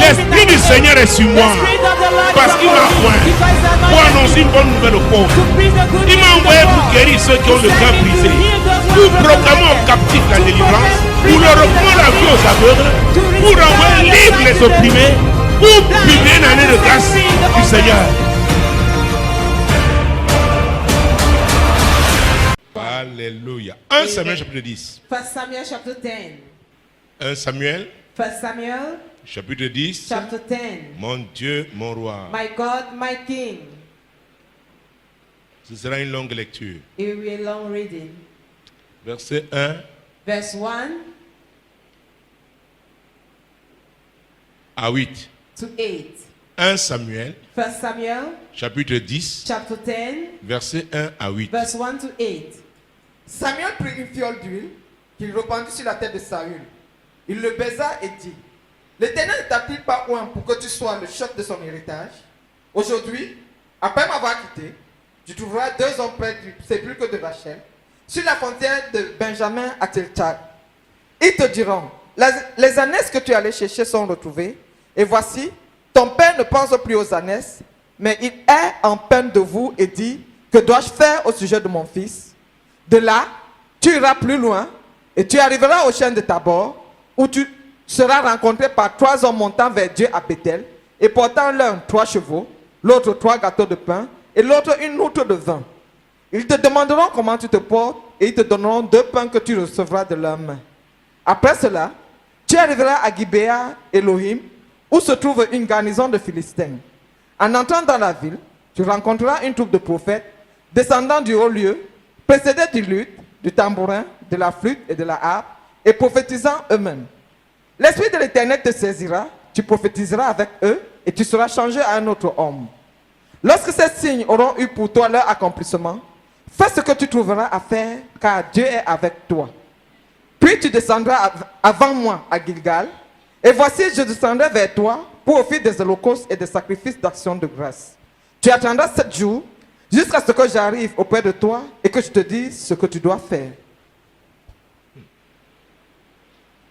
L'Esprit du Seigneur est sur moi parce qu'il m'a oint pour annoncer une bonne nouvelle aux pauvres. Il m'a envoyé pour guérir ceux qui ont le cœur brisé, pour proclamer aux captifs la délivrance, pour leur reprendre la vie aux aveugles, pour envoyer libre les opprimés, pour publier une année de grâce du Seigneur. Alléluia. 1 Samuel chapitre 10. 1 Samuel chapter 10. 1 Samuel 1 Samuel chapitre 10. chapter 10. Mon Dieu, mon roi. My God, my King. Ce sera une longue lecture. It will be a long reading. Verset 1 Verse 1 à 8. to 8. 1 Samuel 1 Samuel chapitre 10. chapter 10. Verset 1 à 8. Verse 1 to 8. Samuel prit une fiole d'huile qu'il répandit sur la tête de Saül. Il le baisa et dit: L'Éternel ne t'a-t-il pas oint pour que tu sois le chef de son héritage? Aujourd'hui, après m'avoir quitté, tu trouveras 2 hommes près du sépulcre de Rachel, sur la frontière de Benjamin à Teltchak. Ils te diront: les ânesses que tu allais chercher sont retrouvées, et voici, ton père ne pense plus aux ânesses, mais il est en peine de vous et dit: Que dois-je faire au sujet de mon fils? De là, tu iras plus loin et tu arriveras au chêne de Tabor, où tu seras rencontré par 3 hommes montant vers Dieu à Bethel et portant l'un 3 chevaux, l'autre 3 gâteaux de pain et l'autre une outre de vin. Ils te demanderont comment tu te portes et ils te donneront 2 pains que tu recevras de leurs mains. Après cela, tu arriveras à Gibéa Elohim, où se trouve une garnison de Philistins. En entrant dans la ville, tu rencontreras une troupe de prophètes descendant du haut lieu, précédés du luth, du tambourin, de la flûte et de la harpe, et prophétisant eux-mêmes. L'Esprit de l'Éternel te saisira, tu prophétiseras avec eux, et tu seras changé à un autre homme. Lorsque ces signes auront eu pour toi leur accomplissement, fais ce que tu trouveras à faire, car Dieu est avec toi. Puis tu descendras avant moi à Gilgal, et voici je descendrai vers toi pour offrir des holocaustes et des sacrifices d'action de grâce. Tu attendras 7 jours, jusqu'à ce que j'arrive auprès de toi et que je te dise ce que tu dois faire.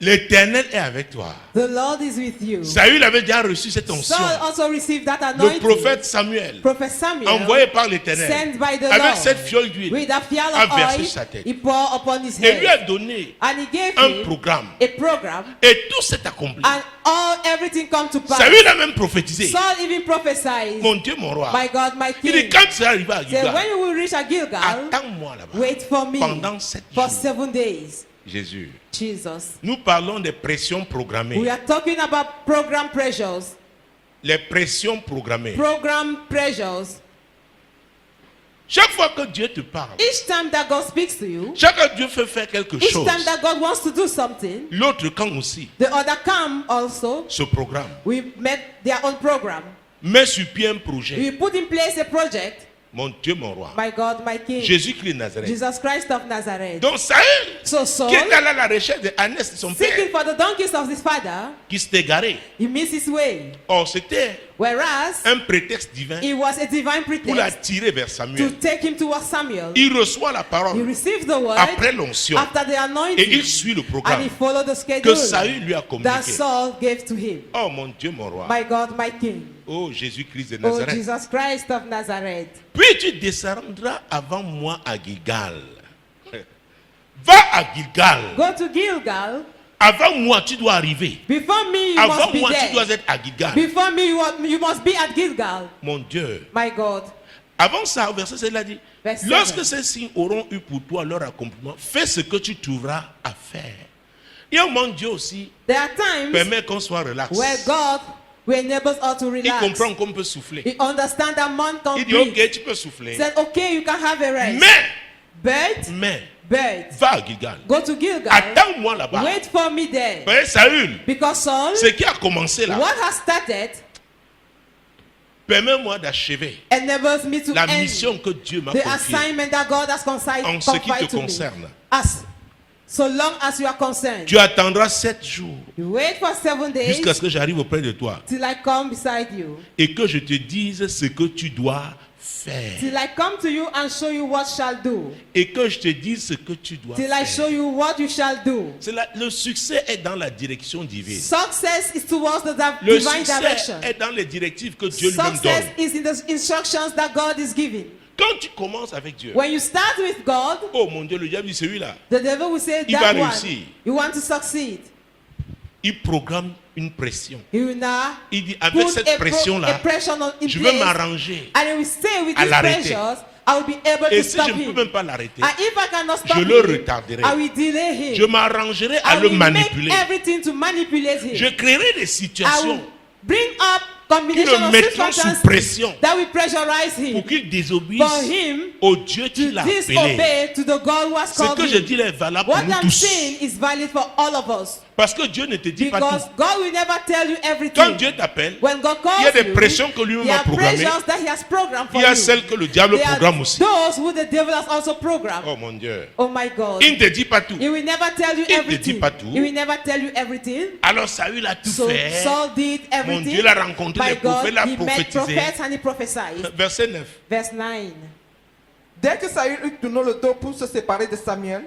L'Éternel est avec toi. The Lord is with you. Saül avait déjà reçu cette onction. Saul also received that Le anointing. prophète Samuel, Prophet Samuel, envoyé par l'Éternel, sent by the avec Lord, cette fiole d'huile, with a fiole a of versé oil, sa tête. he poured upon his et lui a head. donné And he gave un him programme. a program, Et tout s'est accompli. and everything come to pass. Saül a même prophétisé. Saul even prophesied, Mon Dieu, mon roi. my God, my Il dit, King, quand tu seras arrivé à say, Gilgal, when you will reach a Gilgal, attends-moi là-bas. wait for me Pendant 7 for jours. 7 days. Jésus. Jesus. Nous parlons des pressions programmées. We are talking about program pressures. Les pressions programmées. Program pressures. Chaque fois que Dieu te parle, Each time that God speaks to you, chaque fois que Dieu fait faire quelque each chose, time that God wants to do something, l'autre camp aussi the other come also. ce programme. We met their own program. Met sur pied un projet. We put in place a project. Mon Dieu, mon roi. My God, my King. Jésus-Christ de Nazareth. Jesus Christ of Nazareth. Donc Saül, So Saul, qui est allé à la recherche de Anès de son père, seeking for the donkeys of his father, qui s'était égaré. he missed his way. Or, c'était Whereas un prétexte divin it was a divine pour la pretext tirer vers to Samuel. take him towards Samuel. Il reçoit la He parole received the word après l'onction after the et anointing, il suit le and he programme followed the que schedule Saül lui a that communiqué. Saul gave to him. Oh mon Dieu, mon roi. My God, my King. Oh Jésus-Christ de Oh, Nazareth. Jesus Christ of Nazareth. Puis tu descendras avant moi à Gilgal. Va à Gilgal. Go to Gilgal. Avant moi, tu dois arriver. Before me, you Avant must be moi, tu there. dois être à Gilgal. Before me, you must be at Gilgal. Mon Dieu. My God. Avant ça, au verset 7, il a dit, Verset lorsque 7. ces signes auront eu pour toi leur accomplissement, fais ce que tu trouveras à faire. Et un moment, Dieu aussi There are times permet qu'on soit relax. where God will enable us to Il relax. comprend qu'on peut souffler. He understands that man can Il dit, breathe. ok, tu peux souffler. Said, okay, you can have a rest. Mais, But va à Gilgal. go to Gilgal. Attends-moi là-bas. Wait for me there. Vous voyez, Saül, Because Saul, ce qui a commencé là, what has started permets-moi d'achever enables me to la end mission que Dieu m'a the confiée assignment that God has en ce qui confided te to me. concerne. As so long as you are concerned, Tu attendras 7 jours you wait for 7 days jusqu'à ce que j'arrive auprès de toi till I come beside you et que je te dise ce que tu dois faire. Till I come to you and show you what shall do. Et que je te dise ce que tu dois Till I show faire. you what you shall do. Le succès est dans la direction divine. Success is towards the Le divine direction. succès est dans les directives que Dieu lui-même donne. Success is in the instructions that God is giving. Quand tu commences avec Dieu, When you start with God, oh mon Dieu, le diable dit celui-là, the devil will say Il that va one. réussir. You want to succeed. il programme une pression. He will now Il dit avec put cette pression-là, pressure in je vais place, m'arranger and he will stay with à these l'arrêter. pressures. I will be able Et to si stop je ne him. peux même pas l'arrêter, And if I cannot stop je le him, retarderai. I will delay him. Je m'arrangerai à I le will manipuler. make everything to manipulate him. Je créerai des I situations will bring up combination le of mettront sous circumstances pression that will pressurize him pour qu'il désobéisse for him au Dieu to qui l'a appelé. disobey to the God who has Ce called que je him. dis là est valable pour What nous I'm tous. saying is valid for all of us. Parce que Dieu ne te dit pas Because tout. God will never tell you Quand everything. Dieu t'appelle, When God calls il y a des you, pressions que lui-même there a are programmées. pressures that he has programmed for Il y a you. celles que le diable There are programme aussi. those who the devil has also programmed. Oh mon Dieu. Oh my God. Il ne te dit pas tout. He will never tell you Il te dit everything. pas tout. He will never tell you everything. Alors Saül a tout So fait. Saul did everything. Dieu l'a rencontré, My les prophètes, God, l'a he met prophétisé. prophets and he prophesied. Verset 9. Verse 9. Dès que Saül eut tourné le dos pour se séparer de Samuel,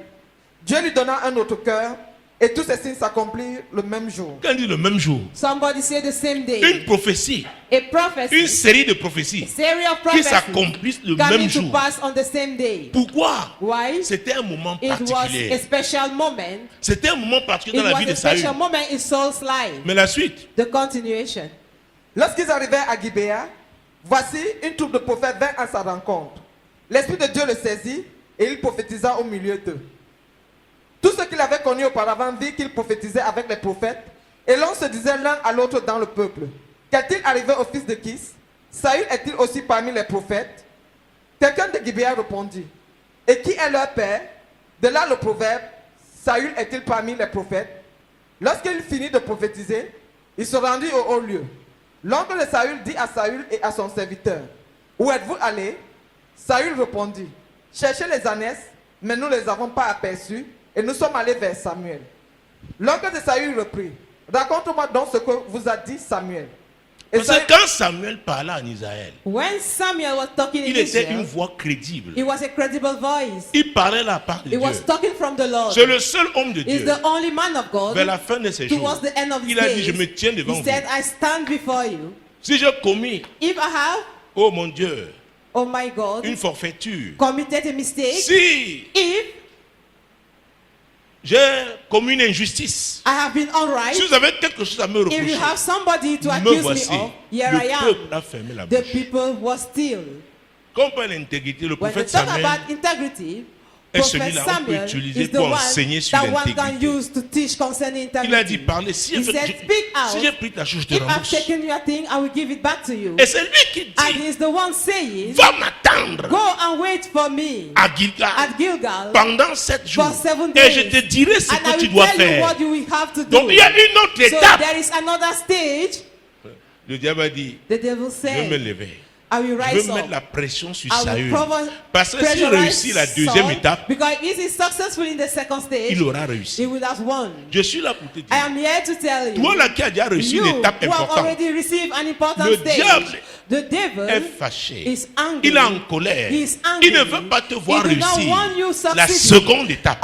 Dieu lui donna un autre cœur et tous ces signes s'accomplirent le même jour. Quand il dit le même jour, Somebody say the same day. une prophétie, A prophecy. une série de prophéties Series of qui prophecies s'accomplissent le coming même to jour. pass on the same day. Pourquoi? Why? C'était un moment It was a particulier. special moment. C'était un moment particulier It dans la was vie de a special Saül. moment in Saul's life. Mais la suite, The continuation. Lorsqu'ils arrivèrent à Gibéa, voici une troupe de prophètes vint à sa rencontre. L'Esprit de Dieu le saisit et il prophétisa au milieu d'eux. Tous ceux qu'il avait connus auparavant virent qu'il prophétisait avec les prophètes et l'on se disait l'un à l'autre dans le peuple. Qu'est-il arrivé au fils de Kis? Saül est-il aussi parmi les prophètes? Quelqu'un de Gibéa répondit. Et qui est leur père? De là le proverbe, Saül est-il parmi les prophètes? Lorsqu'il finit de prophétiser, il se rendit au haut lieu. L'oncle de Saül dit à Saül et à son serviteur, où êtes-vous allés? Saül répondit, cherchez les ânesses, mais nous ne les avons pas aperçus, et nous sommes allés vers Samuel. L'oncle de Saül reprit, raconte-moi donc ce que vous a dit Samuel. Et parce que quand Samuel parlait en Israël, When Samuel was talking in il était Israel, une voix crédible. it was a credible voice. Il parlait la part de He was Dieu. talking from the Lord. C'est le seul homme de He's Dieu. the only man of God. Vers la fin de ses jours, Towards the end of his il a dit, days, je me tiens devant he vous. said, I stand before you. Si j'ai commis, If I have, oh mon Dieu, oh my God, une forfaiture, committed a mistake, si if j'ai commis une injustice, I have been unright, si vous avez quelque chose à me if you reprocher, have somebody to me accuse me voici. of, here I Le am. peuple a fermé la The bouche. people were still. Comme par l'intégrité, le When we prophète talk Samuel about integrity, est Prophet celui-là qu'on peut Samuel utiliser is the pour one enseigner sur that one can l'intégrité. use to teach concerning Il a dit, integrity. parlez, si He said, speak si out. j'ai pris ta chose, je te If I've rembourse. taken your thing, I will give it back to you. Et c'est lui qui And dit, he's the one saying, va m'attendre go and wait for me à Gilgal at Gilgal pendant 7 jours. for 7 Et je days. te dirai ce And I que tu will dois tell you faire. what you will have to do. Donc il y a une autre So étape. there is another stage. Le diable a dit, The devil je vais me said, lever. I will Je rise veux mettre up. la pression sur I will Saül. provo- Parce que s'il pressurize réussit la deuxième Saul, étape, because if he's successful in the second stage, il aura he réussi. will have won. Je suis là pour te I dire. am here to tell you, Toi là qui as déjà réussi you une étape who have importante, already received an important le stage, diable the devil est fâché. is angry. Il est en colère. He is angry. Il ne veut pas te voir He do not réussir want you la succeeding seconde étape.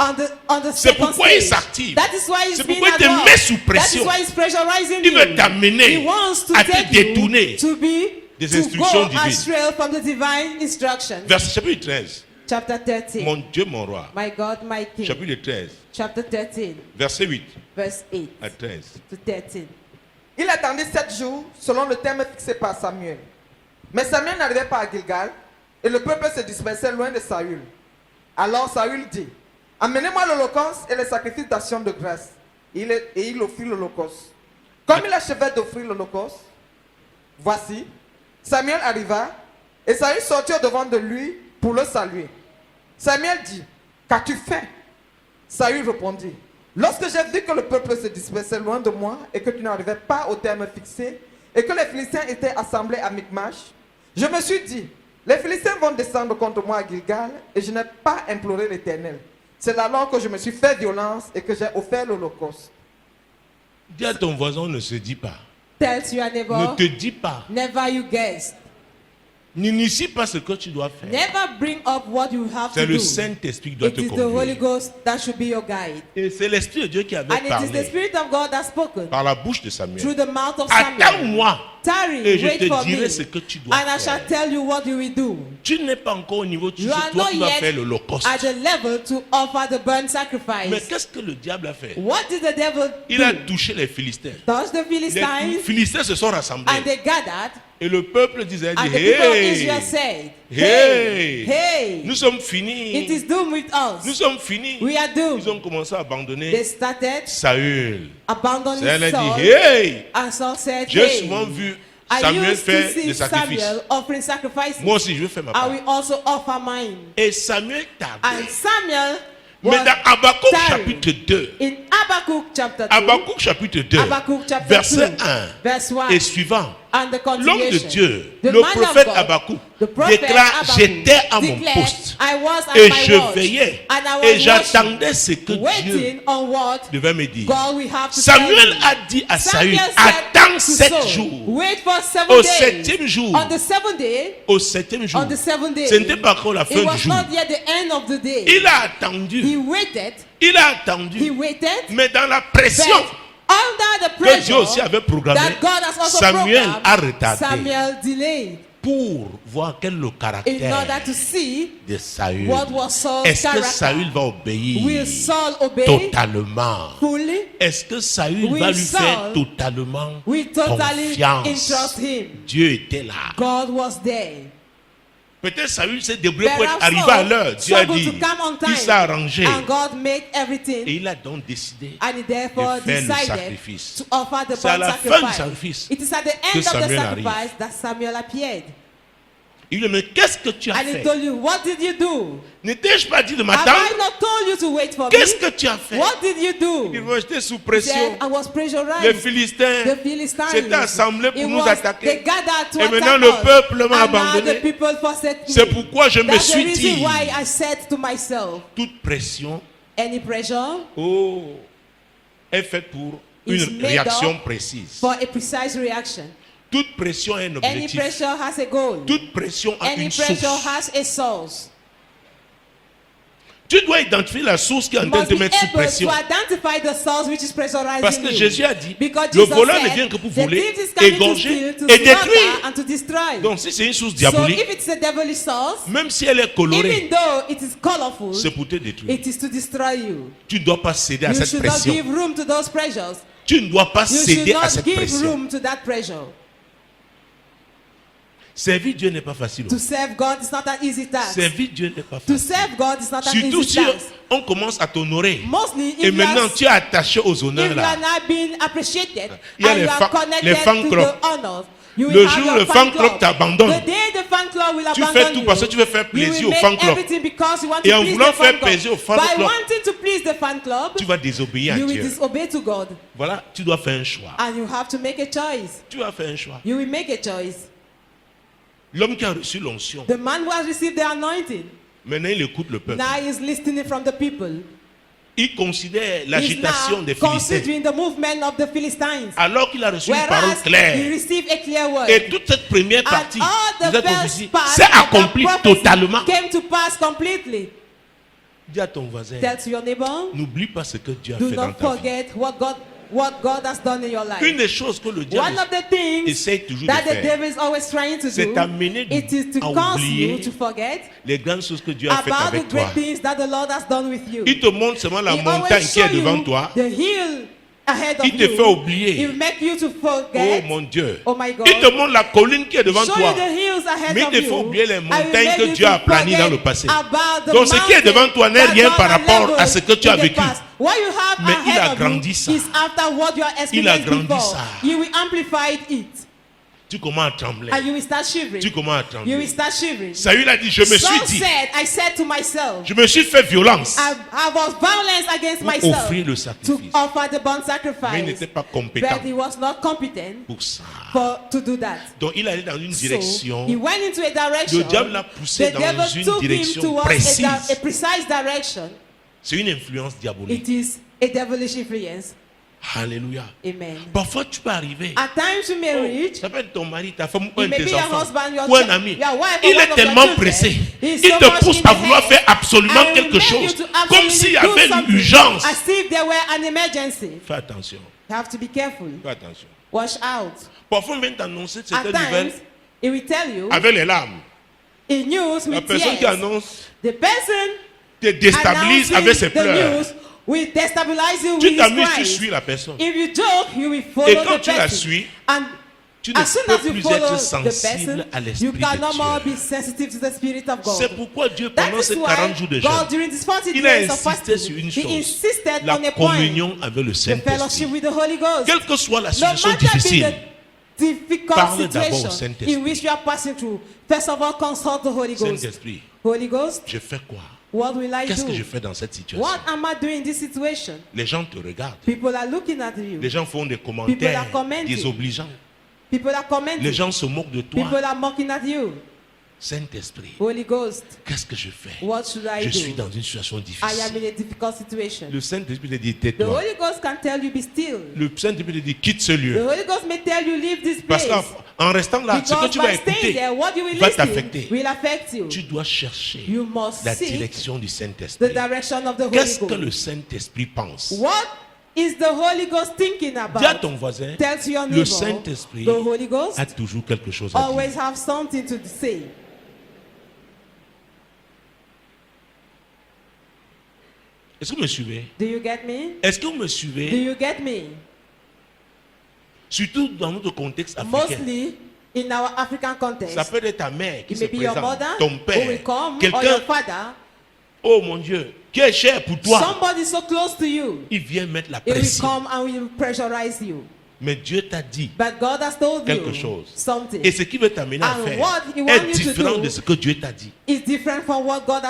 on the C'est second pourquoi il stage. s'active. That is why he's C'est being pourquoi il te involved. met sous That pression. is why he's pressurizing Il you. veut t'amener He wants to à te take détourner you to be des to instructions go divines. astray from the divine instructions. Verset chapitre 13. Chapter 13. Mon Dieu, mon roi. My God, my King. Chapitre 13. Chapter 13, Verset 8 verse 8 à 13. to 13. Il attendit 7 jours selon le terme fixé par Samuel. Mais Samuel n'arrivait pas à Gilgal et le peuple se dispersait loin de Saül. Alors Saül dit, amenez-moi l'holocauste et les sacrifices d'action de grâce. Et il offrit l'holocauste. Comme il achevait d'offrir l'holocauste, voici, Samuel arriva et Saül sortit au-devant de lui pour le saluer. Samuel dit, qu'as-tu fait? Saül répondit, lorsque j'ai vu que le peuple se dispersait loin de moi et que tu n'arrivais pas au terme fixé et que les Philistins étaient assemblés à Michmash, je me suis dit, les Philistins vont descendre contre moi à Gilgal et je n'ai pas imploré l'Éternel. C'est alors que je me suis fait violence et que j'ai offert l'holocauste. Dis à ton voisin, ne se dit pas. Tell to your Ne neighbor, te dis pas. never you guessed. N'initie pas ce que tu dois faire. Never bring up what you have C'est to le do. Saint-Esprit qui doit It te is the Holy conduire. Ghost that should be your guide. Et c'est l'Esprit de Dieu qui avait And it is the parlé Spirit of God that spoken par la bouche de Samuel. through the mouth of Samuel. Attends-moi Tarry, et je wait te for me, dirai ce que tu dois and I shall faire. tell you what you will do. Tu n'es pas encore au niveau, tu You sais, are toi not qui vas yet faire l'Holocauste. at the level to offer the burnt Mais sacrifice. qu'est-ce que le diable a fait? What did the devil Il a do? touché les Philistins. Touched the Les Philistines, Philistins se sont rassemblés. and they gathered, Et le peuple disait, and the people of Israel hey, said, hey, hey, nous sommes it finis. is doomed with Nous us. sommes finis. We are Ils doomed. ont commencé à They abandonner started Saül. abandoning Saül a Saul, dit, hey, and Saul said, j'ai hey, souvent vu I Samuel used to faire see des sacrifices. Samuel offering sacrifices. Moi aussi, je vais faire ma I part. will also offer mine. Et Samuel tardait. And Samuel Mais was dans Habakkuk tarry. chapitre 2, In Habakkuk chapter 2, Habakkuk chapitre 2, Habakkuk chapter verset 2, 1 verse 1, et suivant, and the l'homme de continuation. Dieu, The le man of prophète God, Habakkuk, the prophet déclare, Habakkuk j'étais à mon declared, poste I was at et my je watch, veillais and I et was j'attendais ce que watching, Dieu waiting on what devait me dire. God will have to Samuel tell me. a dit à Saül, Samuel said attends to 7 Saul, jours. wait for 7 Au days. septième jour, On the 7th day, au septième jour, on the 7th day, ce n'était pas encore la it fin du was jour. not yet the end of the day. Il a attendu, He waited, il a he attendu, waited, mais dans la pression but under the que Dieu aussi pressure avait programmée, that God has also Samuel programmed, a retardé Samuel delayed pour voir quel est le in caractère order to see de Saül. what was Saul's Est-ce que character. Saül va obéir Will Saul obey totalement? fully? Est-ce que Saül Will va lui Saul faire totalement We totally confiance? entrust him. Dieu était là. God was there. Peut-être Saül s'est débrouillé pour être Perhaps arrivé Saul à l'heure. Dieu a struggled dit, to come on il time. s'est arrangé. And God made Et everything. il a donc décidé And he therefore de faire le decided sacrifice. to offer the C'est à burnt la fin du sacrifice. sacrifice It is at the que end of the Samuel sacrifice that Samuel appeared. Il lui dit, mais qu'est-ce que tu as And he fait? told you, what did you do? Ne t'ai-je pas dit de Have m'attendre? I not told you to wait for Qu'est-ce me? que tu as fait? What did you Il do? dit, j'étais sous He pression. said, I was Les pressurized. Philistins The Philistines. s'étaient assemblés pour It nous was- attaquer. They gathered to Et attack maintenant, le us. peuple m'a And now abandonné. the people forsake me. C'est pourquoi je me That's the suis reason dit, why I said to myself, toute pression, any pressure est faite pour Is une made réaction up précise. for a precise reaction. Toute pression a un Any objectif. pressure has a goal. Toute pression a Any une pressure source. has a source. Tu dois identifier la source qui est en You train de must te be mettre sous able pression. to identify the source which is pressurizing Parce que you. Jésus a dit, Because le Jesus voleur ne said, vient que pour the voler, thief is coming to égorger steal, to et slaughter détruire. and to destroy. Donc si c'est une source So diabolique, if it's a devilish source, même si elle est colorée, even though it is colorful, c'est pour te détruire. it is to destroy you. Tu ne dois pas céder à You cette should not pression. give room to those pressures. Tu ne dois pas You should céder à not cette give pression. room to that pressure. Servir Dieu n'est pas facile. To serve God is not an easy task. Servir Dieu n'est pas To facile. serve God is not an Surtout easy si task. on commence à t'honorer. Mostly, Et if maintenant tu es attaché aux if honneurs you là. are not being appreciated Il y a and les you are fan- connected les fan to clubs. the honors, you Le will have jour your le fan club t'abandonne, The day the fan club will tu abandon fais tout you, parce que tu veux faire you will plaisir au make fan club. everything because you want Et to en please voulant the fan faire club. plaisir au fan By club, wanting to please the fan club, tu vas désobéir à you will Dieu. disobey to God, Voilà, tu dois faire un choix. and you have to make a choice. Tu vas faire un choix. You will make a choice. L'homme qui a reçu l'onction, The man who has received the anointing, maintenant il écoute le peuple. now he is listening from the people. Il considère He's l'agitation now des Philistins. considering the movement of the Philistines. Alors qu'il a reçu une parole Whereas he claire. received a clear word. Et toute cette première And partie all de the cette first prophétie part s'est of that accomplie prophecy totalement. came to pass completely. Dis à ton voisin, Tell to your neighbor, n'oublie pas ce que Dieu a do fait dans not ta vie. forget what God has done in your life. Une des choses que le One diable of the things essaie toujours that de the faire, devil is always trying to c'est do, t'amener it is to à cause oublier you to forget les grandes choses que Dieu a faites about the avec toi. great things that the Lord has done with you. Il te montre seulement la He montagne always qui est show devant you toi. the hill ahead of Il te you. fait oublier. He will make you to Oh forget. mon Dieu. Oh my God. Il te montre la colline qui est devant Show toi. you the hills ahead Mais of il te you. faut oublier les I will montagnes make que you Dieu to a planées dans le forget passé. about the Donc ce qui est devant toi n'est mountains rien that par God rapport leveled à ce que tu as in the vécu. past. What you have Mais il a ahead of grandi you ça. is after what you are Il a experienced grandi before. ça. You will amplify it. Tu commences à trembler. And you will start shivering. Tu commences à You trembler. will start shivering. Saül a dit, je me suis Saul dit, said, I said to myself, je me suis fait violence I was violence against pour myself offrir le to sacrifice. offer the burnt Mais il sacrifice. n'était pas compétent But he was not competent pour ça. to do that. Donc il allait dans une direction. So he went into a direction. Le diable l'a poussé The dans devil une took him direction towards précise. a precise direction. C'est une influence diabolique. It is a devilish influence. Alléluia. Amen. Parfois, tu peux arriver. At times you may reach. Ça peut être ton mari, ta femme, ou un It de may be tes your enfants, husband, your ou un child, ami. your wife, or Il one est of your tellement children. pressé. He's Il so te much pousse in à the vouloir head. faire absolument And quelque remind you chose. to Comme absolutely s'il y do avait something, l'urgence. as if there were an emergency. Fais attention. You have to be careful. Fais attention. Watch out. Parfois, on vient t'annoncer At certaines nouvelles times, it will tell you avec les larmes. in news La with personne qui tears. annonce The person te déstabilise avec ses announcing the pleurs. news will destabilize you Tu with his t'amuses, tu cries. suis la personne. If you joke, you will follow Et quand the tu la person. suis, And tu ne as soon peux as you plus follow être the sensible person, à l'Esprit you can no more de be Dieu. sensitive to the Spirit of God. C'est pourquoi Dieu, That pendant is ces why 40 jours de God, jeûne, during this 40 il a days of insisté fasting, sur une He chose, insisted la on a point, communion avec le the fellowship Saint-Esprit. with the Holy Ghost. Quelle que soit la No situation matter be difficile, the difficult parle d'abord au situation Saint-Esprit. in which you are passing through, first of all, consult the Holy Ghost. Saint-Esprit, Holy Ghost, je fais quoi? what will I Qu'est-ce que je do? fais dans cette situation? What am I doing in this situation? Les gens te regardent. People are looking at you. Les gens font des People commentaires are commenting. désobligeants. People are commenting. Les gens se moquent de toi. People are mocking at you. Saint-Esprit, Holy Ghost, qu'est-ce que je fais? what should I Je do? suis dans une situation I am difficile. in a difficult situation. Le Saint-Esprit te dit The tais-toi. Holy Ghost can tell you be still. Le Saint-Esprit te dit quitte ce The lieu. Holy Ghost may tell you leave this Parce place. qu'en restant là, ce que Because tu vas by staying écouter there, what you will va listen t'affecter. will affect you. Tu dois chercher You must la seek direction du the Saint-Esprit. direction of the Holy Qu'est-ce que le Ghost. Saint-Esprit pense? What is the Holy Ghost thinking Dis à about? ton voisin, Tell to your le neighbor, Saint-Esprit the Holy Ghost a toujours quelque chose à dire. always have something to say. Est-ce que vous me suivez? Do you get me? Est-ce que vous me Do suivez? you get me? Surtout dans notre contexte africain. Mostly in our African context. Ça peut être ta mère qui It se may be your présente, mother ton who père, will come, or quelqu'un, your father. oh mon Dieu, qui est cher pour toi. Somebody so close to you. Il vient mettre la It will pression. come and will pressurize you. Mais Dieu t'a dit But God has told quelque you chose. something. Et ce qui veut t'amener à And faire what he wants est you to différent do de ce que Dieu t'a dit. It's different from what God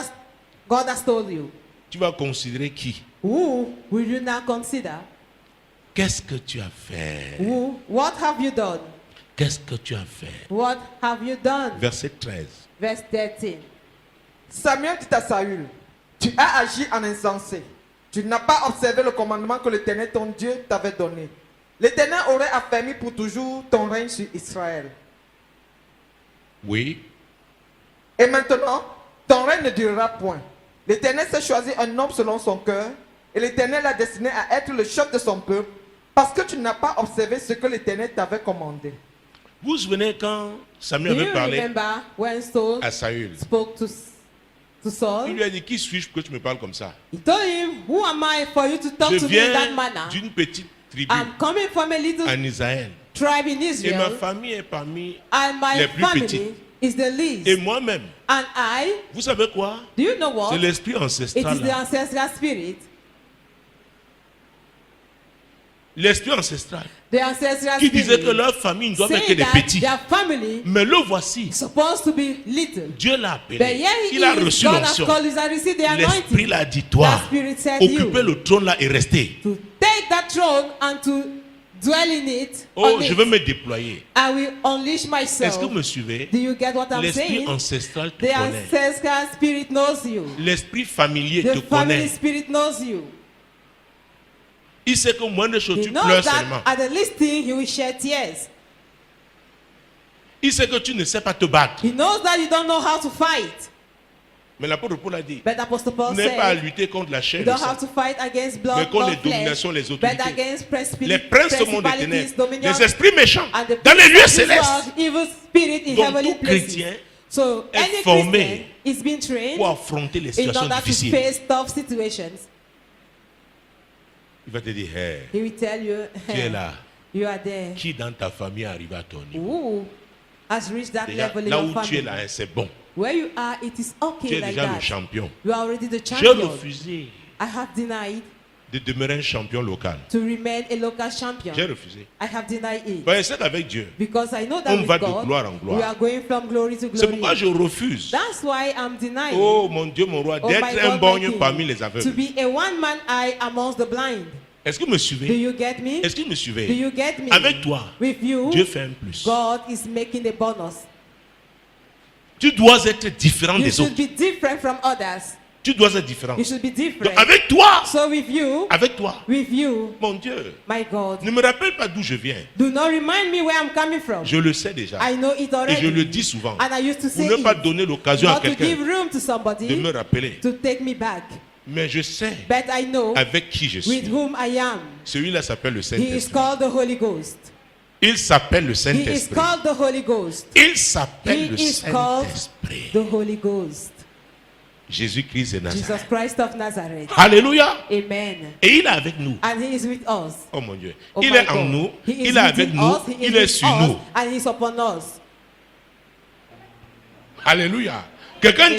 has told you. Tu vas considérer qui? Who will you now consider? Qu'est-ce que tu as fait? Who? What have you done? Qu'est-ce que tu as fait? What have you done? Verset 13. Verse 13. Samuel dit à Saül, tu as agi en insensé. Tu n'as pas observé le commandement que l'Éternel, ton Dieu, t'avait donné. L'Éternel aurait affermi pour toujours ton règne sur Israël. Oui. Et maintenant, ton règne ne durera point. L'Éternel s'est choisi un homme selon son cœur, et l'Éternel l'a destiné à être le chef de son peuple, parce que tu n'as pas observé ce que l'Éternel t'avait commandé. Vous vous souvenez quand Samuel Do avait you parlé remember when Saul à Saül? spoke to Il Saul? lui a dit, qui suis-je pour que tu me parles comme ça? He told him, who am I for you to talk Je to me in that viens manner? d'une petite tribu I'm coming from a little en Israël. tribe in Et ma Israel, famille est parmi and my les plus family petites. is the least. Et moi-même, And I, vous savez quoi? do you know what? C'est l'esprit It ancestral. is the là. ancestral spirit. L'esprit ancestral The ancestral qui disait que spirit leur famille ne doit être que saying des that petits. their family Mais le voici. is supposed to be little. Dieu l'a But appelé. here he Il a is, reçu God has l'onction. called you and received the L'esprit anointing. l'a dit, toi, That spirit said occupez you le trône là et restez. to take that throne and to dwell in it. Oh, on je it. veux me déployer. I will unleash myself. Est-ce que vous me suivez? Do you get what I'm L'esprit saying? ancestral te The connaît. ancestral spirit knows you. L'esprit familier te The family connaît. spirit knows you. Il sait que moins de choses, He tu knows pleures that seulement. at the least thing he will shed tears. Il sait que tu ne sais pas te battre. He knows that you don't know how to fight. Mais l'apôtre Paul a dit, But Apostle vous Paul n'avez pas à said, lutter contre la chair you et le don't sang, have to fight against mais blood, contre les blood flesh, dominations, les but autorités, against les princes du monde des principalities, ténèbres, dominions, les esprits méchants, and the dans les lieux princes of this célestes. world, evil spirit in Donc heavenly tout places. chrétien So est any formé Christian is being trained pour affronter les in situations order to difficiles. face tough situations. Il va te dire, hey, He will tell you, tu es là. you are there. Qui dans ta famille arrive à ton niveau? Who has reached that Déjà, level in là your où tu es family? là, hein, c'est bon. Where you are, it is Tu okay es like déjà le that. champion. You are already the J'ai champion. refusé I have denied de demeurer un champion local. to remain a local champion. J'ai refusé. I have denied it. Ben, c'est qu'avec Dieu. Because I know that On with va de God, gloire en gloire. we are going from glory to C'est glory. pourquoi je refuse. That's why I'm denying Oh mon Dieu, mon roi, oh my d'être un God, my borgne King, parmi les to aveugles. be a one-man eye amongst the blind. Est-ce que vous me Do suivez? you get me? Est-ce que vous me Do suivez? you get me? Avec toi, With you, Dieu fait un plus. God is making a bonus. Tu dois être différent You des should autres. be different from others. Tu dois être différent. You should be Donc, different. avec toi, So with you, mon Dieu, my God, ne me rappelle pas d'où je viens. do not remind me where I'm coming from. Je le sais déjà. I know it Et already. je le dis souvent. And I used to Pour say ne pas it. donner l'occasion à Not to give quelqu'un room to de somebody me rappeler. to take me back. Mais je sais But I know avec qui je with suis. whom I am. Celui-là s'appelle le He is Saint-Esprit. called the Holy Ghost. Il s'appelle le He is Saint-Esprit. called the Holy Ghost. Il s'appelle He le is called Saint-Esprit. the Holy Ghost. Jésus-Christ de Jesus Nazareth. Christ of Nazareth. Alléluia. Amen. Et il est avec nous. And he is with us. Oh mon Dieu. Oh Il my est en God. nous. He is Il est avec within nous. us, he is Il est with sur us, nous. and he is upon us. Alléluia. Quelqu'un Amen.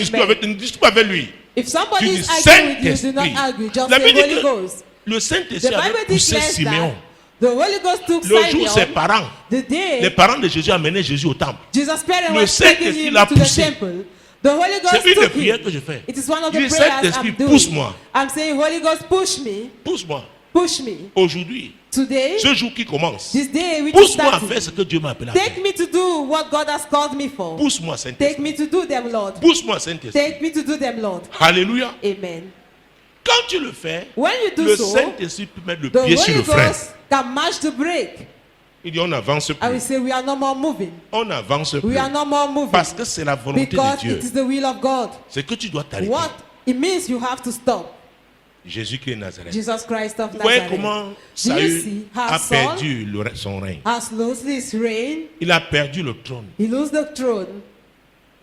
discute avec lui. If somebody Tu is dis arguing with you, do not Saint-Esprit. argue. Just La say Bible dit Holy que Ghost. le The Saint-Esprit avait Bible poussé declares Siméon. that the Holy Ghost took Le jour où ses Simeon, parents, the day les parents de Jésus amenaient Jésus au temple. Jesus' parents Le were taking Saint-Esprit him l'a to the poussé. temple. The Holy Ghost C'est une des took prières him. que je fais. It is one of Je the dis, prayers Saint-Esprit, I'm doing. pousse-moi. I'm saying, Holy Ghost, push me. Pousse-moi. Push me. Aujourd'hui, Today, ce jour qui commence, this day which is pousse-moi à faire starting, ce que Dieu m'a appelé à faire. take me to do what God has called me for. Pousse-moi, Take Saint-Esprit. me to do them, Lord. Pousse-moi, Saint-Esprit. Take me to do them, Lord. Alléluia. Amen. Quand tu le fais, When you do le so, Saint-Esprit peut mettre le the pied sur Holy le frein. Ghost can match the brake. Il dit on n'avance I will plus. say we are no more moving. On n'avance We plus. are no more moving. Parce que c'est la volonté Because de it Dieu. is the will of God. C'est que tu dois t'arrêter. What it means, you have to stop. Jésus-Christ de Nazareth. Jesus Christ of Vous voyez Nazareth. comment Do you Saül see a how Saul perdu son règne. has lost his reign? Il a perdu le trône. He lost the throne.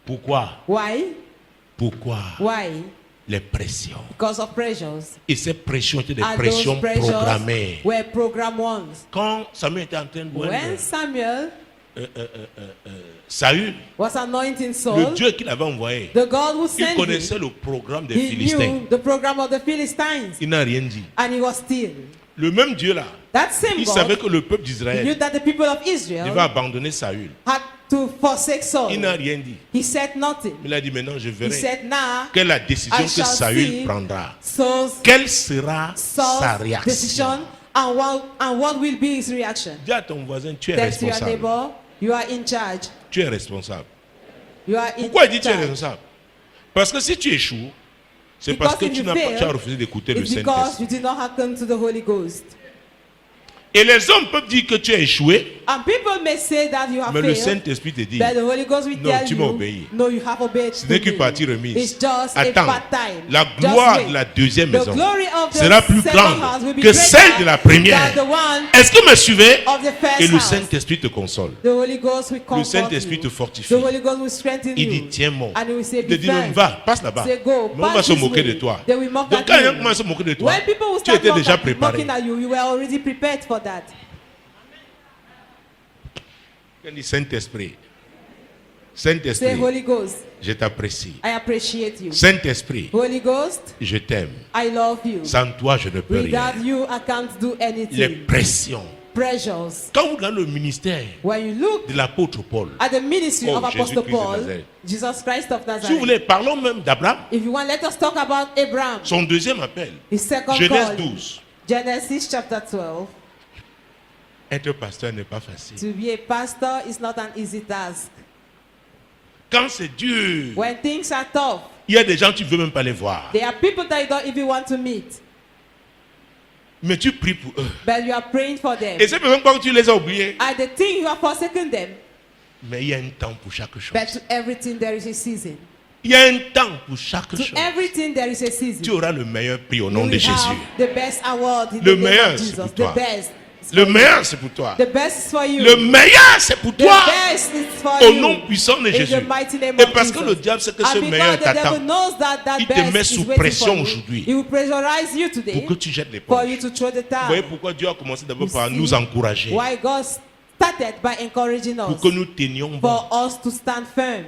Pourquoi? Why? Pourquoi? Why? Les pressions. Because of pressures. Et ces pressions étaient des And pressions those pressures programmées. were programmed ones. Quand Samuel était en train de voir When Samuel Saül, was anointing le Saul, Dieu qu'il avait envoyé, the God who il sent connaissait him, le programme des he Philistins. knew the program of the Philistines, Il n'a rien dit. and he was still. Le même Dieu là, That same il savait God que le peuple knew d'Israël that the people of devait Israel abandonner Saül. had to forsake Saul. Il n'a rien dit. He said nothing. Il a dit maintenant je He verrai said, "Now quelle est la décision I que shall Saül see prendra. Saul's Quelle sera sa Saul's réaction? decision and what will be his reaction." Dis à ton voisin, tu es Tell to your responsable. neighbor, you are in charge. Tu es responsable. You are in Pourquoi il dit tu es charge. responsable? Parce que si tu échoues, c'est parce que Because if tu you n'as pas, fail, tu as refusé d'écouter le It's because Saint-Esprit. you did not hearken to the Holy Ghost. Et les hommes peuvent dire que tu as échoué, And people may say that you have mais le failed, Saint-Esprit te dit, but the Holy Ghost will Non, tell tu m'as you, obéi. no, you have obeyed ce to n'est qu'une me. partie remise. It's just Attends, a part-time. la Just gloire wait. de la deuxième The maison glory of the sera plus second grande house will be que celle greater de la première. than the one Est-ce que vous me suivez? of the first Et le house. Saint-Esprit te console. The Holy Ghost will comfort Saint-Esprit you. te fortifie. The Holy Ghost will strengthen Il you. dit tiens bon. And he will say, Il te be dit non, firm. va, passe là-bas. Say, go, Mais on va pass se this moquer way. de toi. They will mock Donc at quand you. quelqu'un commence à se moquer de toi, When people will tu start étais déjà mocking préparé. at you, you were already prepared for that. Il dit Saint-Esprit. Say, Saint-Esprit, Holy Ghost, je t'apprécie. I appreciate you. Saint-Esprit, Holy Ghost, je t'aime. I love you. Sans toi, je ne peux rien. Without you, I can't do Les anything. pressions. Pressures. Quand vous regardez le ministère When you look de l'apôtre Paul, at the ministry Oh, of Apostle Jésus-Christ de Paul, Nazareth. Jesus Christ of si vous Nazareth, voulez, parlons même d'Abraham. if you want, let us talk about Abraham. Son deuxième appel, His second Genèse call. 12. Genesis chapter 12. Être pasteur n'est pas facile. To be a pastor is not an easy task. Quand c'est dur, When things are tough, il y a des gens tu ne veux même pas les voir. there are people that you don't even want to meet, Mais tu pries pour eux. but you are praying for them. Et ces personnes, quand tu les as oubliés, And the thing you are forsaking them, mais il y a un temps pour chaque chose. but to everything there is a season. Il y a un temps pour chaque To chose. everything there is a season. Tu auras le meilleur prix au You nom de will Jésus. have the best award in Le the name meilleur, of c'est Jesus. pour The toi. best. is Le for you. meilleur, c'est pour toi. The best is for you. Le meilleur, c'est pour The toi. best is for Au you. nom puissant de In Jésus. the mighty name Et of parce que Jesus. le diable sait que And ce meilleur because the devil t'attend knows that il te best met is sous waiting pression for you, aujourd'hui. he will pressurize you today pour que tu jettes les for portes. you to throw the Vous voyez towel. pourquoi Dieu a commencé d'abord You par see nous encourager. Why God started by encouraging Pour us que nous tenions bon. for us to stand firm.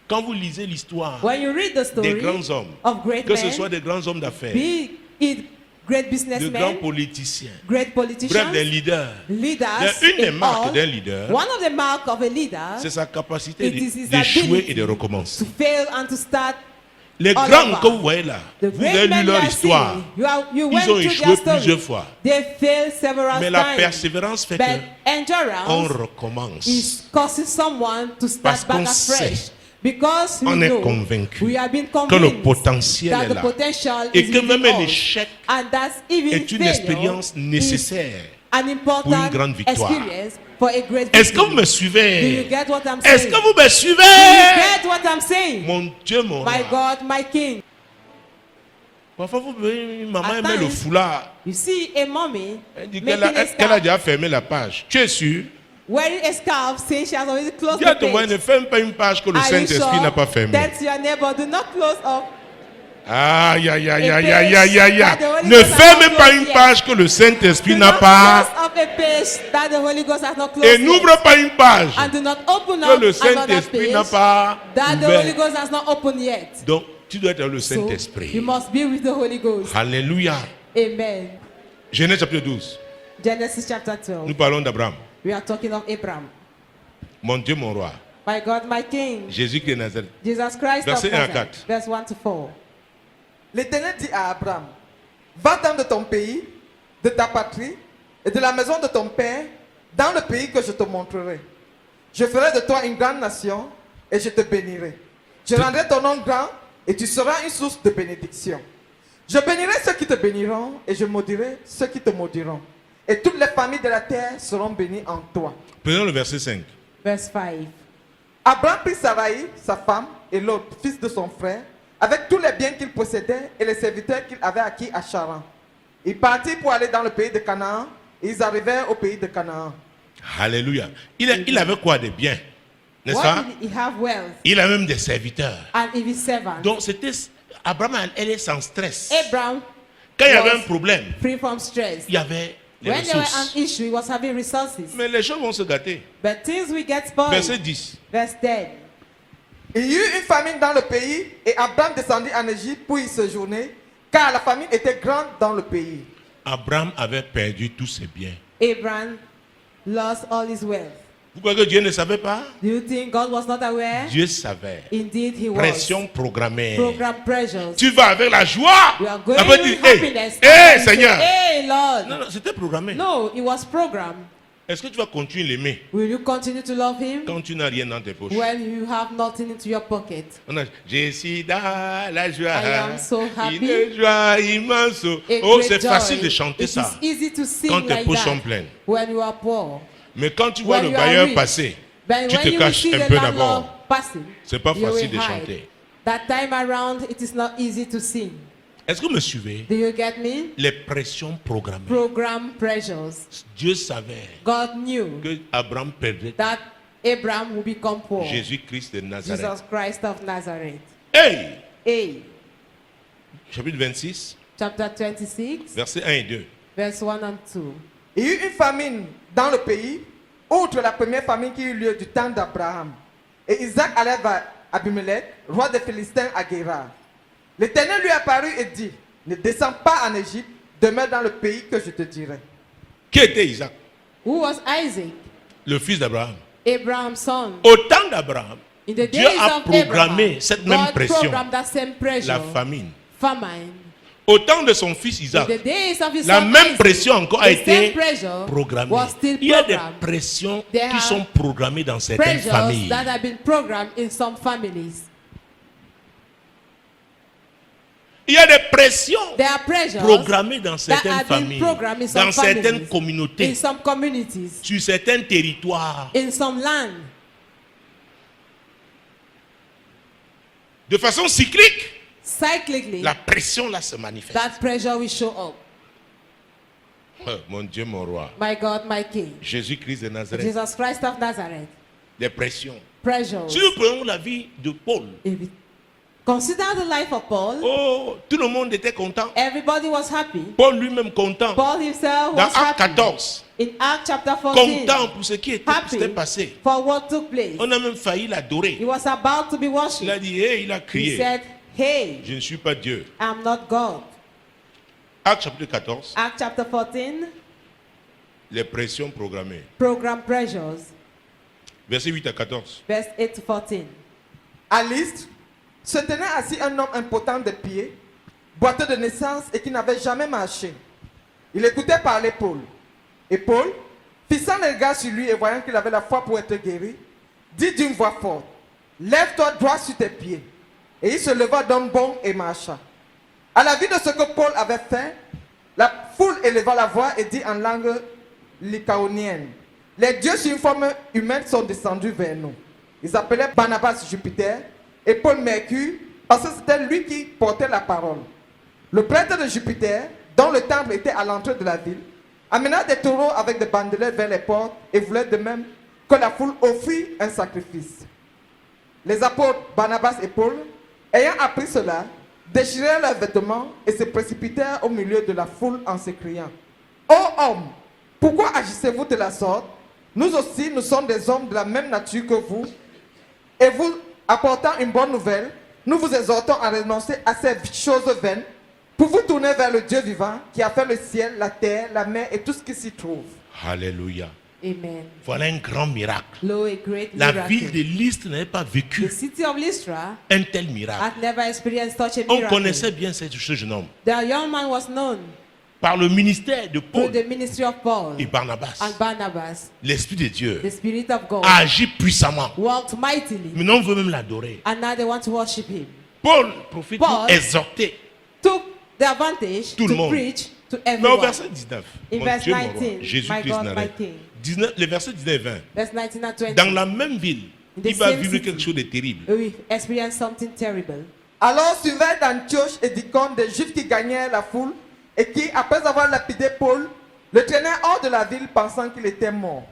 Quand vous lisez l'histoire When you read the des story grands hommes, of great que ce men, soit des grands hommes d'affaires, be it great de grands businessmen, politiciens, great bref, politicians, des leaders, leaders, une des in marques all, d'un leader, one of the marks of a leader c'est sa capacité it is his d'échouer ability et de recommencer. to fail and to start. Les all grands over. que vous voyez là, The vous avez great lu men you leur are histoire. seeing, you Ils went ont through échoué their story. plusieurs fois. They failed several Mais la times. persévérance fait But qu'on endurance recommence. is causing someone to Parce start back qu'on afresh. sait Because we On est know, convaincu we have been que le convinced potentiel that est the là. potential Et is que within même us. l'échec And that's even est une failure expérience is nécessaire. an important pour une grande victoire. experience for a great Est-ce que vous victory. me Do you suivez? get what I'm Est-ce saying? que vous me Do you suivez? get what I'm saying? Mon Dieu, mon My roi. God, my King. Parfois, vous voyez, maman At aimait le times, foulard. You see a mommy Elle dit making qu'elle a a scarf, déjà fermé la page. Tu es sûr? wearing a scarf, saying she has already closed Dis à the ton voisin, page. ne ferme pas une page que le Are you Saint-Esprit n'a pas sure fermée. that your neighbor do not close up? Aïe, aïe, aïe, A aïe, page aïe, aïe, aïe, that the aïe. Holy Ne Ghost has ferme not pas closed une yet. page que le Saint-Esprit Do n'a not pas. close up a page that the Holy Ghost has not closed Et yet. n'ouvre pas une page And do not open que up le another Saint-Esprit n'a page pas that the Holy ouvert. Ghost has not opened yet. Donc, tu dois être dans le So, Saint-Esprit. you must be with the Holy Ghost. Alléluia. Amen. Genèse chapitre 12. Genesis chapter Nous 12. parlons d'Abraham. We are talking of Abraham. Mon Dieu, mon roi. My God, my King. Jésus-Christ de Nazareth. Jesus Christ of Verset 1 à Nazareth. 4. Verse 1 to 4. L'Éternel dit à Abraham, va-t'en de ton pays, de ta patrie et de la maison de ton père, dans le pays que je te montrerai. Je ferai de toi une grande nation et je te bénirai. Je rendrai ton nom grand et tu seras une source de bénédiction. Je bénirai ceux qui te béniront et je maudirai ceux qui te maudiront. Et toutes les familles de la terre seront bénies en toi. Prenons le verset 5. Verse 5. Abraham prit Sarai, sa femme, et Lot, fils de son frère, avec tous les biens qu'il possédait et les serviteurs qu'il avait acquis à Charan. Ils partirent pour aller dans le pays de Canaan, et ils arrivèrent au pays de Canaan. Alléluia. Il avait quoi de bien? N'est-ce What pas? did he have wealth? Il a même des serviteurs. And if his servant. Donc, c'était Abraham, elle est sans stress. Abraham Quand il y avait was un problème, free from stress. il y avait les When there was an ressources. issue, he was having resources. Mais les gens vont se gâter. But things will get spoiled. Verset 10. Verse 10. Il y eut une famine dans le pays, et Abraham descendit en Égypte pour y séjourner, car la famine était grande dans le pays. Abraham avait perdu tous ses biens. Abraham lost all his wealth. Vous croyez que Dieu ne savait pas? Do you think God was not aware? Dieu savait. Indeed, he was. Pression programmée. Program pressures. Tu vas avec la joie. We are going Après, with dire, happiness. hey, And say, Seigneur. Hey, Lord. Non, non, c'était programmé. No, it was programmed. Est-ce que tu vas continuer à l'aimer Will you continue to love him quand tu n'as rien dans tes poches? when you have nothing into your pocket? Je suis dans la joie. I am so happy. Une joie immense. A Oh, great c'est joy. facile de chanter It ça is easy to sing quand tes like poches sont that pleines. when you are poor. Mais quand tu vois When le you are bailleur rich. passer, But tu when te you caches see un the peu landlord d'abord. passing, C'est pas you facile will de hide. chanter. That time around, it is not easy to sing. Est-ce que vous me suivez? Do you get me? Les pressions programmées. Program pressures. Dieu savait God knew que Abraham perdrait that Abraham would become poor. Jésus-Christ de Nazareth. Jesus Christ of Nazareth. Hey! A. Chapitre 26, Chapter 26, versets 1 et 2. verse 1 and 2. Il y eut une famine dans le pays, outre la première famine qui eut lieu du temps d'Abraham. Et Isaac allait vers Abimelech, roi des Philistins à Guérar. L'Éternel lui apparut et dit, ne descends pas en Égypte, demeure dans le pays que je te dirai. Qui était Isaac? Who was Isaac? Le fils d'Abraham. Abraham's son. Au temps d'Abraham, In the Dieu days a of programmé Abraham, cette même God pression, programmed that same pressure, la famine. famine. Au temps de son fils In Isaac, the days of his la son même Isaac, pression encore a the été same pressure programmée. was still Il y a des programmed. pressions There qui are sont programmées dans certaines Pressures familles. that have been programmed in some families. Il y a des pressions There are pressures programmées dans that certaines have been familles, programmed in some dans certaines families, in communautés, some communities, sur certains territoires. in some land. De façon cyclique, Cyclically, la pression là se manifeste. that pressure will show up. Oh, mon Dieu, mon roi. My God, my King. Jésus-Christ de Nazareth. Jesus Christ of Nazareth. Des pressions. Pressures. Si nous prenons la vie de Paul, If we consider the life of Paul, oh, tout le monde était content. everybody was happy. Paul lui-même content. Paul himself Dans was Acte happy. 14, In Acts chapter 14, content pour ce qui s'était happy passé. for what took place. On a même failli l'adorer. He was about to be Il a worshipped. dit, hey, il a He crié, said, hey, je ne suis pas Dieu. I'm not God. Acte chapitre 14, Acts chapter 14, les pressions programmées. program pressures, Versets 8 à 14. verse 8 to 14. À Lystre, se tenait assis un homme impotent de pied, boiteux de naissance et qui n'avait jamais marché. Il écoutait parler Paul. Et Paul, fixant le regard sur lui et voyant qu'il avait la foi pour être guéri, dit d'une voix forte, lève-toi droit sur tes pieds. Et il se leva d'un bond et marcha. À la vue de ce que Paul avait fait, la foule éleva la voix et dit en langue lycaonienne, les dieux sur une forme humaine sont descendus vers nous. Ils appelaient Barnabas Jupiter et Paul Mercure parce que c'était lui qui portait la parole. Le prêtre de Jupiter, dont le temple était à l'entrée de la ville, amena des taureaux avec des bandelettes vers les portes et voulait de même que la foule offrit un sacrifice. Les apôtres Barnabas et Paul, ayant appris cela, déchirèrent leurs vêtements et se précipitèrent au milieu de la foule en s'écriant, « Ô hommes, pourquoi agissez-vous de la sorte? Nous aussi, nous sommes des hommes de la même nature que vous, et vous apportant une bonne nouvelle, nous vous exhortons à renoncer à ces choses vaines pour vous tourner vers le Dieu vivant qui a fait le ciel, la terre, la mer et tout ce qui s'y trouve. » Alléluia. Amen. Voilà un grand miracle. Lo, a great La miracle. ville de Lystre n'avait pas vécu The city of Lystra un tel miracle. had never experienced such a On miracle. connaissait bien ce jeune homme The young man was known par le ministère de through Paul the ministry of Paul et Barnabas. and Barnabas. L'Esprit de Dieu The Spirit of God a agi puissamment. walked mightily, Maintenant, on veut même l'adorer. and now they want to worship him. Paul, prophète, Paul exhortait. Took the advantage Tout le to monde. preach to Mais au everyone. verset 19, In mon verse Dieu, mon roi, 19, my Jésus-Christ God, my Nazareth. King. 19, les versets 19 et 20. Verse 19 and 20. Dans la même ville, The il va same vivre city. quelque chose de terrible. We experienced something terrible. Alors suivaient d'Antioche et d'Icône des Juifs qui gagnèrent la foule et qui, après avoir lapidé Paul, le traînèrent hors de la ville pensant qu'il était mort.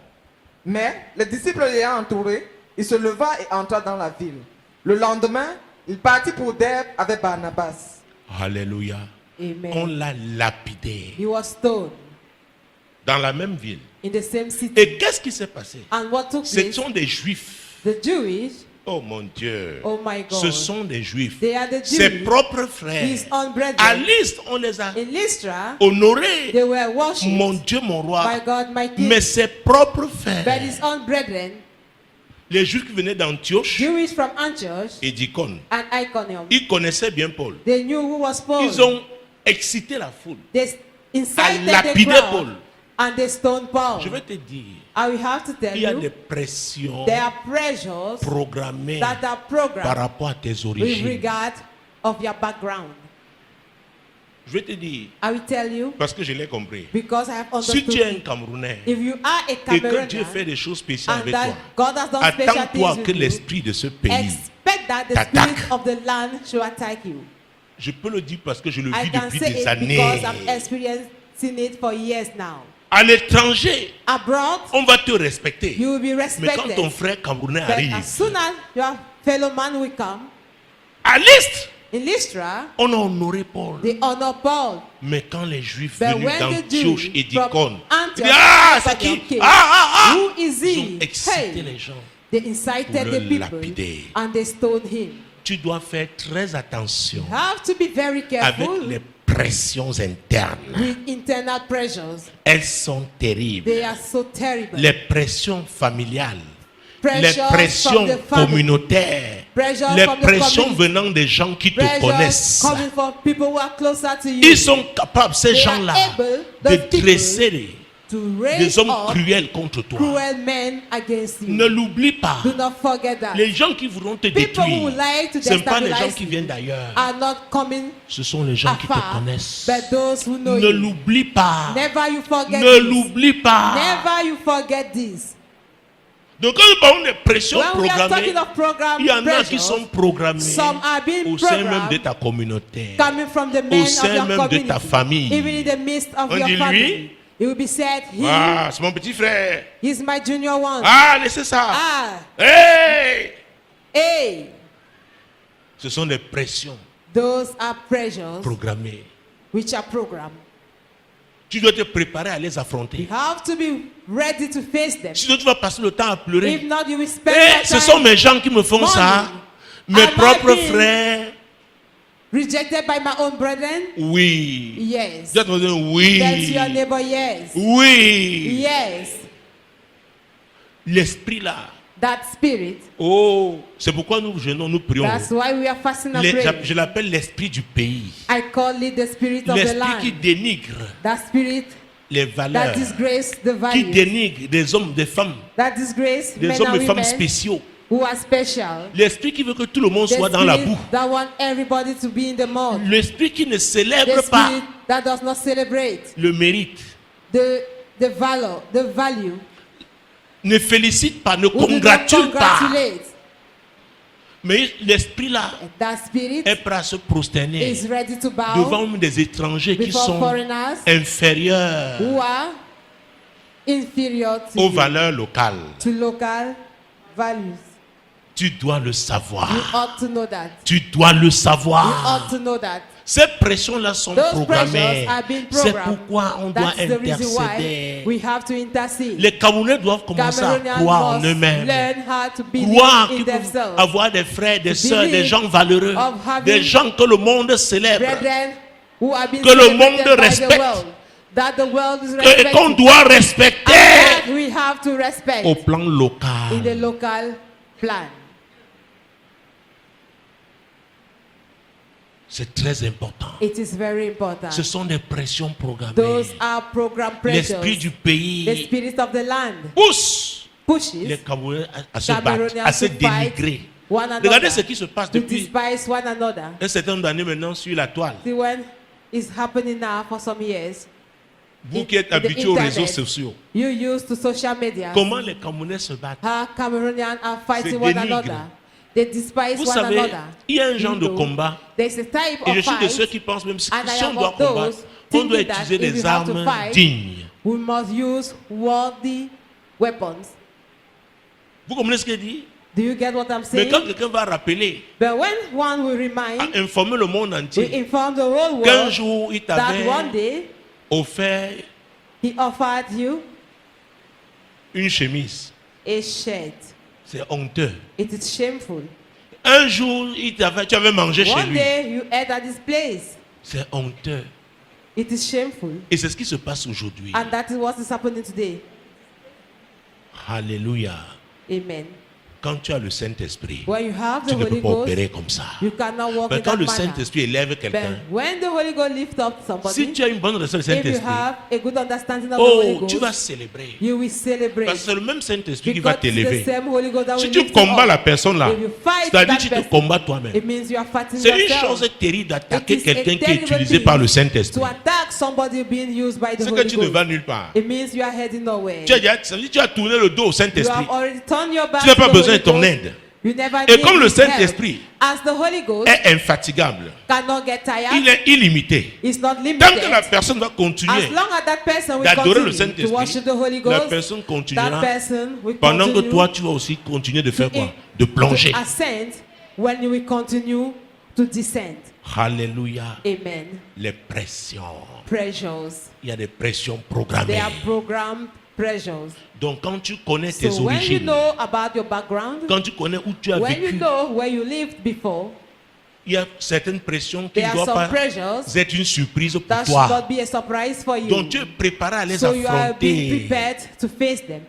Mais les disciples l'ayant entouré, il se leva et entra dans la ville. Le lendemain, il partit pour Derbe avec Barnabas. Alléluia. Amen. On l'a lapidé He was stoned dans la même ville. in the same city. Et qu'est-ce qui s'est passé? And what took Ce place? sont des Juifs. The Jewish, Oh mon Dieu. oh my God, Ce sont des Juifs. they are the Ses Jews, propres frères. his own À brethren. Lystre, on les a In Lystra, honorés. they were worshipped. Mon Dieu, mon roi. My God, my King. Mais ses propres But frères, his own brethren, les Juifs qui venaient d'Antioche Jewish from Antioch et d'Icône, and Iconium, ils connaissaient bien Paul. they knew who was Paul. Ils ont excité la foule. They incited à the lapider crowd Paul. and they stoned Paul. Je vais te dire, I will have to tell il y a des you, pressions there are pressures programmées that are par programmed rapport à tes with origines. regard of your background. Je vais te dire, I will tell you parce que je l'ai compris. because I have Si understood. tu es un Camerounais If you are a et que Dieu Cameroonian fait des choses spéciales and avec that toi, God has done special attends-toi things que with you, l'esprit de ce pays, expect that the t'attaque. spirit of the land should attack you. je peux le dire parce que je le I vis can depuis say des it années. because I'm experiencing it for years now. À l'étranger, Abroad, on va te respecter. you will be Mais quand respected. ton frère camerounais But arrive, as soon as your fellow man will come, à l'Est, in Lystra, on a honoré Paul. they honor Paul. Mais quand les Juifs But venus when the d'Antioche Jews et from d'Icône, Antioch ah, and c'est qui? Iconium came, Ah, who is ils ont he? excité Hey, les gens. they incited pour the le people lapider. and they stoned him. Tu dois faire très attention You have to be very avec careful les pressions internes. with internal pressures. Elles sont terribles. They are so terrible. Les pressions familiales, les Pressures pressions from the family. communautaires, Pressure les from the pressions community. venant des gens qui te Pressures connaissent. coming from people who are closer to you. Ils sont capables, ces They are gens-là, able, de those people, dresser to des raise hommes up cruels contre toi. cruel men against you. Ne l'oublie pas. Do not forget that. Les gens qui voudront te People who détruire, would like to ce ne sont pas les gens destabilize qui you viennent d'ailleurs. are not coming Ce sont les gens qui te afar, connaissent. but those who know Ne you. l'oublie pas. Never you forget Ne this. l'oublie pas. Never you forget this. Donc quand nous parlons de pression When we are programmée, talking of program il y en a qui pressures, sont programmés some are being au sein même programmed de ta communauté. coming from the men Au of sein your même de community, ta famille. even in the midst of On your dit, family. lui, It will be said, Ah, c'est mon petit frère. he's my junior one. Ah, laissez ça. Ah, Hey! hey, Ce sont des pressions those are pressures programmées. which are programmed. Tu dois te préparer à les You affronter. have to be ready to face them. Sinon, tu vas passer le temps à If pleurer. not, you will spend Eh, your ce sont time mes gens qui me font ça. Mes Am I propres being- frères. rejected by my own brethren. Oui. Yes. Dis à ton voisin, oui. Tell your neighbor, yes. Oui. Yes. L'esprit là. That spirit. Oh, c'est pourquoi nous jeûnons, nous prions. That's why we are fasting and Les- praying. je l'appelle l'esprit du pays. I call it the spirit of the L'esprit qui land. dénigre That spirit les that valeurs. disgrace the Qui values. dénigre des hommes, des femmes, That disgrace des men hommes and et femmes women spéciaux. who are special. L'esprit qui veut que tout le monde The soit dans la spirit boue. that want everybody to be in the mud. L'esprit qui ne The célèbre pas spirit that does not celebrate le mérite, the value, ne félicite pas, ne who do not congratule pas. congratulate. Mais l'esprit là That spirit est prêt à se prosterner is ready to bow devant des étrangers qui before sont foreigners inférieurs who are inferior to aux you, valeurs locales. to local values. Tu dois le You savoir. ought to know that. Tu dois le You savoir. ought to know that. Ces pressions-là sont Those programmées. pressures are being C'est programmed. pourquoi on doit That's the reason why intercéder. we have to intercede. Les Camerounais doivent commencer à Cameroonians croire en must eux-mêmes. learn how to believe Croire in qu'ils peuvent themselves. avoir des frères, des sœurs, des believe gens valeureux, of having des gens que le monde célèbre. Brethren who have been Que le celebrated monde by the respecte. world, that the world is Et qu'on respecting, doit and respecter that we have to respect au plan in the local. local plan. C'est très important. It is very important. Ce sont des pressions programmées. Those are program L'esprit pressures. du The pays spirit of the land pousse pushes les Camerounais à se battre, Cameroonians à se to fight dénigrer. one Regardez another, ce qui se passe to depuis despise one another. un certain nombre d'années maintenant sur la toile. See, when it's happening now for some years, Vous qui êtes in the habitués aux réseaux internet, sociaux, you used to social media. comment les Camerounais se battent? How Cameroonians are Se fighting one dénigrent. another. They despise Vous one savez, another. il y a un genre de You know, combat. there's a type Et je of suis de ceux fight, qui pensent même si and I on am doit of those combattre, on doit thinking that utiliser if des we have to armes fight, dignes. we must use worldly weapons. Vous comprenez ce qu'il dit? Do you get what I'm Mais saying? quand quelqu'un va rappeler, But when one will remind, informer le monde we entier inform the whole qu'un world jour il that one t'avait day offert he offered you une chemise, a shirt. c'est honteux. It is shameful. Un jour tu avais mangé chez One lui, day you ate at this place. c'est honteux. It is shameful. Et c'est ce qui se passe aujourd'hui. And that is what is happening today. Alléluia. Amen. Quand tu as le Saint-Esprit, When you have the tu ne peux Holy pas Ghost, opérer comme ça. you cannot walk Mais in quand that le manner. Saint-Esprit élève quelqu'un, But when the Holy Ghost lifts up somebody, si tu as une bonne relation avec le if you Saint-Esprit, have a good understanding of the Holy oh, Ghost, tu vas célébrer. you will celebrate. Parce que c'est le même Saint-Esprit qui va Because it's the t'élever. same Holy Ghost that Si will tu lift you combats up. la personne là, If you fight c'est-à-dire that tu te person, combats toi-même. it means you are fighting C'est une yourself. chose terrible d'attaquer It is a quelqu'un qui est terrible utilisé thing par le Saint-Esprit. to attack somebody being used by the C'est que Holy tu ne Ghost. vas nulle part. It means you are heading nowhere. Ça veut dire que tu as tourné le dos au You Saint-Esprit. have already turned your back Tu n'as to pas the besoin Holy de ton Ghost. aide. You never Et need comme le his help. Saint-Esprit As the Holy Ghost est infatigable, cannot get tired, il est illimité. it's not limited. Tant que la personne va continuer As long as that person will d'adorer le continue to Saint-Esprit, worship the Holy la Ghost, personne that continuera person will pendant que continue toi tu vas aussi continuer de faire to quoi? De plonger. to ascend when you will continue to descend. Alléluia. Amen. Les pressions. Pressures. Il y a des pressions They programmées. are programmed pressures. Donc quand tu connais tes So when you origines, know about your background, quand tu connais où tu as when you vécu, know where you lived before, il y a certaines pressions qui there ne are doivent some pas pressures être une surprise pour that should toi. not be a surprise for you. Donc tu es préparé à les So you are being affronter. prepared to face them.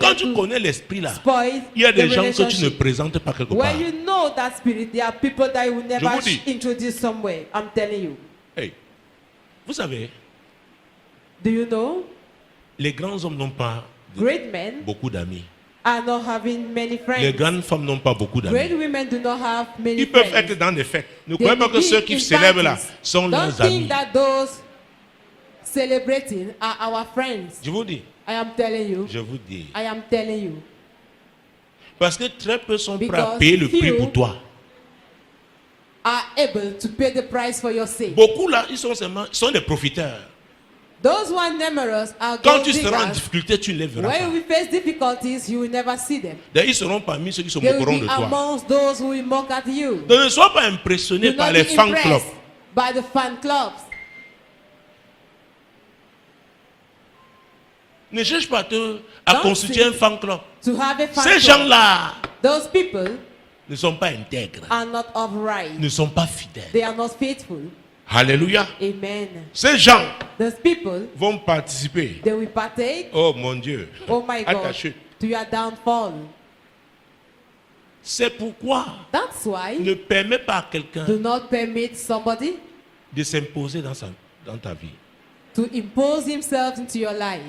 Quand tu connais l'esprit là, Spoil il y a the des gens que tu ne relationship. présentes pas quelque part. When you know that spirit, there are people that you will never vous dis. introduce somewhere. I'm telling you. Hey, vous savez, Do you know? les grands hommes n'ont pas Great men beaucoup d'amis. are not having many Les friends. grandes femmes n'ont pas beaucoup Great d'amis. women do not have many Ils peuvent friends. être dans des fêtes. Ne They croyez pas que will ceux be qui in célèbrent là parties. sont Don't leurs think amis. that those celebrating are our friends. Je vous dis, I am telling you. je vous dis. I am telling you. Parce que très peu sont prêts à Because payer le prix few pour toi. Are able to pay the price for your sake. Beaucoup là, ils sont des profiteurs. Those who are numerous are Quand gold tu seras en diggers. difficulté, tu ne les verras When pas. we face difficulties, you will never see them. D'ailleurs, ils seront parmi ceux qui se They will moqueront be de toi. amongst those who will mock at you. Donc ne sois pas impressionné Do par not les be fan clubs. impressed by the fan clubs. Ne cherche pas à Don't constituer seek un fan club. To have a fan Ces club. gens-là Those people ne sont pas intègres, are not upright. ne sont pas fidèles. They are not faithful. Alléluia. Amen. Ces gens Those people, vont participer. they will partake, Oh mon Dieu. oh my À ta God, chute. to your downfall. C'est pourquoi That's why ne permets pas à quelqu'un do not permit somebody de s'imposer dans ta vie. to impose himself into your life.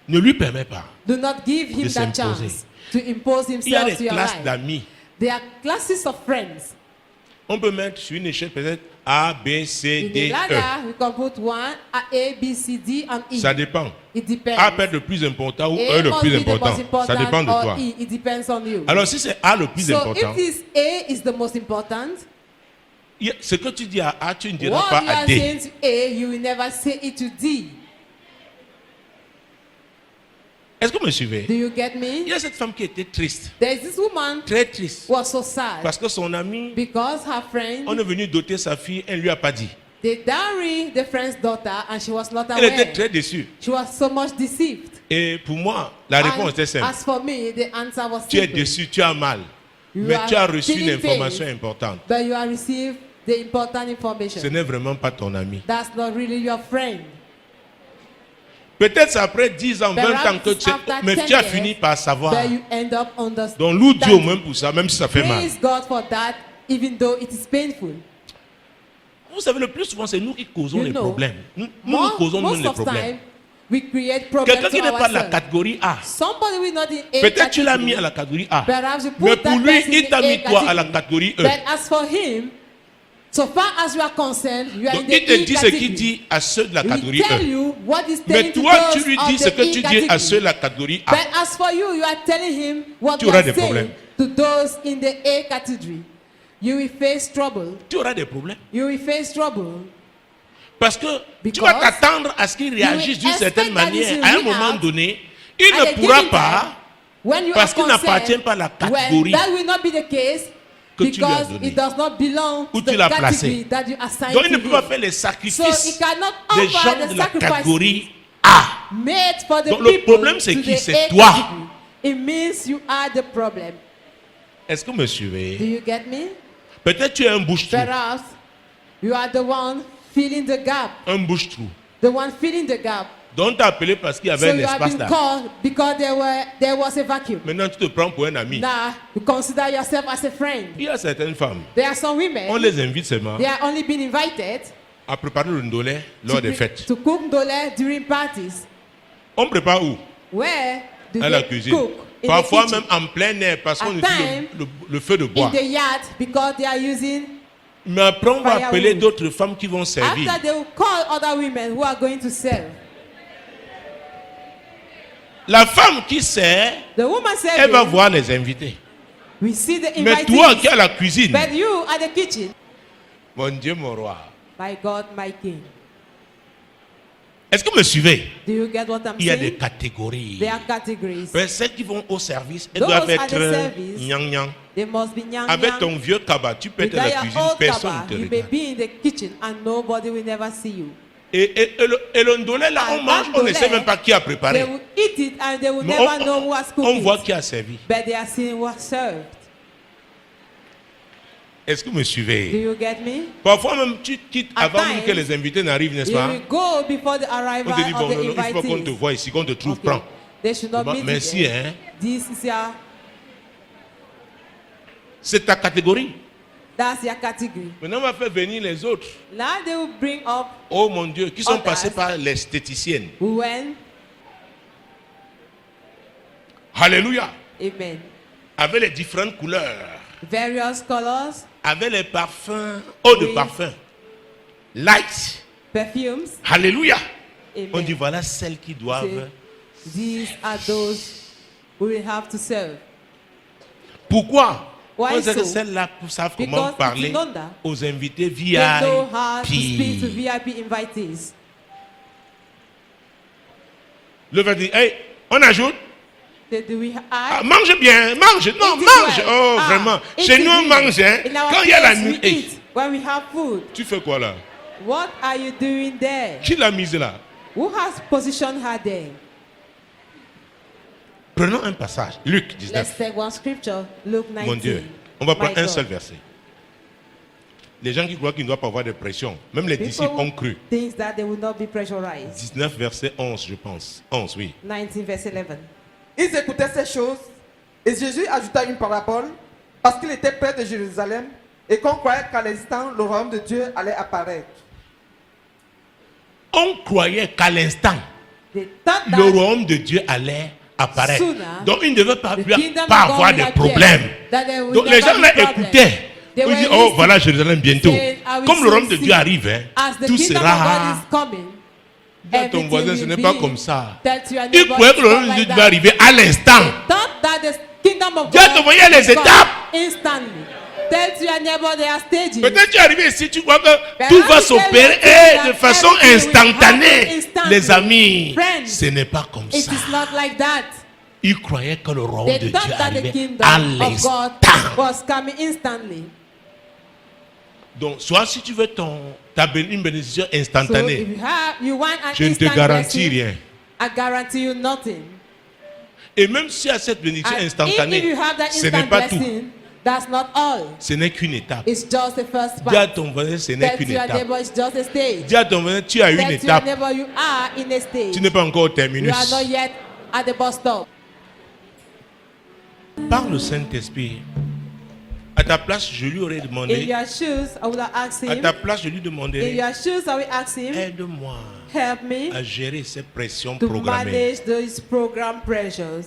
Ne lui permets pas. Do not give him De that s'imposer. chance to impose Il y a himself to des your classes life. d'amis. There are classes of friends. On peut mettre sur une échelle peut-être A, B, C, In D, the ladder, we can put one, A, B, C, D, and E. E. Ça dépend. It depends. A peut être le plus important ou A E le must plus be the most important. important Ça dépend de or toi. E. It depends on you. Alors si c'est A le plus So important, if this A is the most important, ce que tu dis à A, tu ne diras what pas you à are D. saying to A, you will never say it to D. Est-ce que vous me suivez? Do you get Il me? y a cette femme qui était triste, There is this woman très triste, who was so sad parce que son ami, because her friend, on est venu doter sa fille, elle ne lui a pas dit. they dowry the friend's daughter and she was not Elle était aware. très déçue. She was so much deceived. Et pour moi, la réponse And était simple. as for me, the answer was Tu es simple. déçu, tu as mal, You mais are tu as reçu une feeling information pain, importante. but you have received the important information. Ce n'est vraiment pas ton ami. That's not really your friend. Peut-être c'est après 10 ans, 20 ans que tu After mais 10 tu as years, fini par savoir. But you end up understanding. Donc loue Dieu au moins pour ça, même si ça fait mal. Praise God for that, even though it is painful. Vous savez, le plus souvent, c'est nous qui causons You les know, problèmes. Nous causons nous most les of problèmes. time, we create problems Quelqu'un qui to n'est pas de la ourselves. catégorie A, Somebody will not in A peut-être tu l'as category. mis à la catégorie A. Perhaps you put Mais that pour lui, person il in t'a A mis toi à la category. catégorie E. But as for him, so far as you are concerned, you are Donc in the il te E dit ce category. qu'il dit à ceux de la He catégorie tell E. you what is Mais telling to toi, tu those lui of dis ce the que E tu dis à category. ceux de la catégorie A. But as for you, you are telling him what Tu you auras are des saying problèmes. to those in the A category. You will face trouble. Tu auras des problèmes. You will face trouble. Parce que tu Because vas t'attendre à ce qu'il réagisse d'une expect certaine that he manière. should À un react moment donné, il at ne a pourra given pas, time, when you parce are qu'il n'appartient concerned, pas à la when catégorie that will not be the case que tu lui as because donnée. it does not belong Où to tu the l'as category placé. that you assign Donc il ne to peut pas him. faire les So he sacrifices cannot des offer gens the de la sacrifices catégorie A. made for the Donc, le people problème, c'est to qui? the C'est A toi. category. It means you are the problem. Est-ce que vous me Do suivez? you get me? Peut-être tu es un bouche-trou. Perhaps you are the one filling the gap. Un bouche-trou. The one filling the gap. Donc on t'a appelé parce qu'il y avait So un you have espace been là. called because there was a vacuum. Maintenant tu te prends pour un ami. Now you consider yourself as a friend. Il y a certaines femmes, There are some on women, les invite seulement they are only been invited à préparer le ndolé lors des fêtes. to cook ndole during parties. On prépare où? Where do À la they cuisine. cook? In Parfois the même kitchen, en plein air parce qu'on At utilise time, le feu de bois. in the yard, because they are using. Mais après on va Firewood. appeler d'autres femmes qui vont servir. After they will call other women who are going to serve. La femme qui sert, The woman elle va serving, voir les invités. we see the Mais toi qui invitees. es à la cuisine, But you at the kitchen, mon Dieu, mon roi. my God, my King. Est-ce que vous me suivez? Do you get what I'm Il y a des saying? catégories. There are categories. Mais celles qui vont au service, elles Those doivent at the être service, gnang-gnang. They must be nyang Avec nyang. ton vieux cabas, tu peux être à With la your cuisine, old personne kaba, ne te you may regarde. be in the kitchen and nobody will never see you. Et le ndolé, là, on And mange, that on ne sait ndolé, même pas qui a They préparé. will eat it and they will Mais never know who has cooked on voit it. qui a servi. But they are seeing what served. Est-ce que vous me Do suivez? you get me? Parfois même, tu quittes At avant même times, que les invités n'arrivent, n'est-ce You pas? will go before the On arrival te dit, bon, of the non, non, il faut qu'on te invitees. voie ici, qu'on te trouve, Okay. prends. They should not Bon, meet merci, you. hein. This is your, C'est ta catégorie. that's your category. Maintenant, on va faire venir les autres. Now they will bring up Oh mon Dieu, qui sont Others. passés par l'esthéticienne. when, Alléluia. amen, Avec les différentes couleurs. various colors, Avec les parfums, eau de Oui. parfum. Light. perfumes. Alléluia. Amen. On dit voilà celles qui doivent. These are those who will have to serve. Pourquoi? Why On sait que so? celles-là savent comment Because parler it's Nonda. aux invités They know how to speak to VIP. VIP invitees. Le va dire, hey, on ajoute. Do we Ah, add? mange bien, mange. Non, Eat it mange. well. Oh, Ah, vraiment. eat Chez it nous, on well. mange. Hein. In our Quand il y a la place, nuit. we Hey, eat when we have food. tu fais quoi là? What are you doing there? Qui l'a mise là? Who has positioned her there? Prenons un passage. Luc Let's 19. take one scripture. Luke 19. Mon Dieu. On va My prendre un God. seul verset. Les gens qui croient qu'ils ne doivent pas avoir de pression. Même les People disciples ont cru. thinks that they will not be pressurized. 19 verset 11, je pense. 11, oui. 19 verse 11. Ils écoutaient ces choses et Jésus ajouta une parabole parce qu'il était près de Jérusalem et qu'on croyait qu'à l'instant le royaume de Dieu allait apparaître. On croyait qu'à l'instant, They thought le that royaume de Dieu allait apparaître. sooner, Donc il ne devait pas, the kingdom pas of God avoir will de appear, problème. that there will Donc les never gens be là problem. écoutaient. They Ils were disent, oh listening, voilà Jérusalem bientôt. saying, I will Comme le royaume de soon Dieu see. arrive, hein, As the tout kingdom of sera... God is coming, Dis à ton everything voisin, ce will n'est be pas comme ça. that you are Il never croyait que le royaume de like Dieu that. devait arriver à l'instant. Thought that the kingdom of Dis à ton God voisin, les is coming étapes. instantly. Tell to your neighbor they are staging. Peut-être tu es arrivé ici, tu crois que But tout how va to tell s'opérer you that de façon everything will instantanée. happen instantly? Les amis, Friends, ce n'est pas comme It ça. is not like that. Ils croyaient que le royaume They de Dieu thought that the arrivait kingdom à of God l'instant. was coming instantly. Donc, soit si tu veux une bénédiction So instantanée, if you want an je ne te instant garantis blessing, rien. I guarantee you nothing. Et même si à cette bénédiction And if instantanée, you have that ce n'est instant pas tout. blessing, that's not all. Ce n'est qu'une étape. It's just the first Dis à part. ton voisin, ce n'est Tell qu'une to your étape. neighbor it's just a stage. Dis à ton voisin, tu as une Tell to your étape. neighbor you are in a stage. Tu n'es pas encore au You terminus. are not yet at the bus stop. Par le Saint-Esprit, à ta place, je lui aurais In demandé. your shoes, I will ask À him. ta place, je lui In demanderai. your shoes, I will ask him. Aide-moi Help me à gérer ces pressions to programmées. manage those program pressures.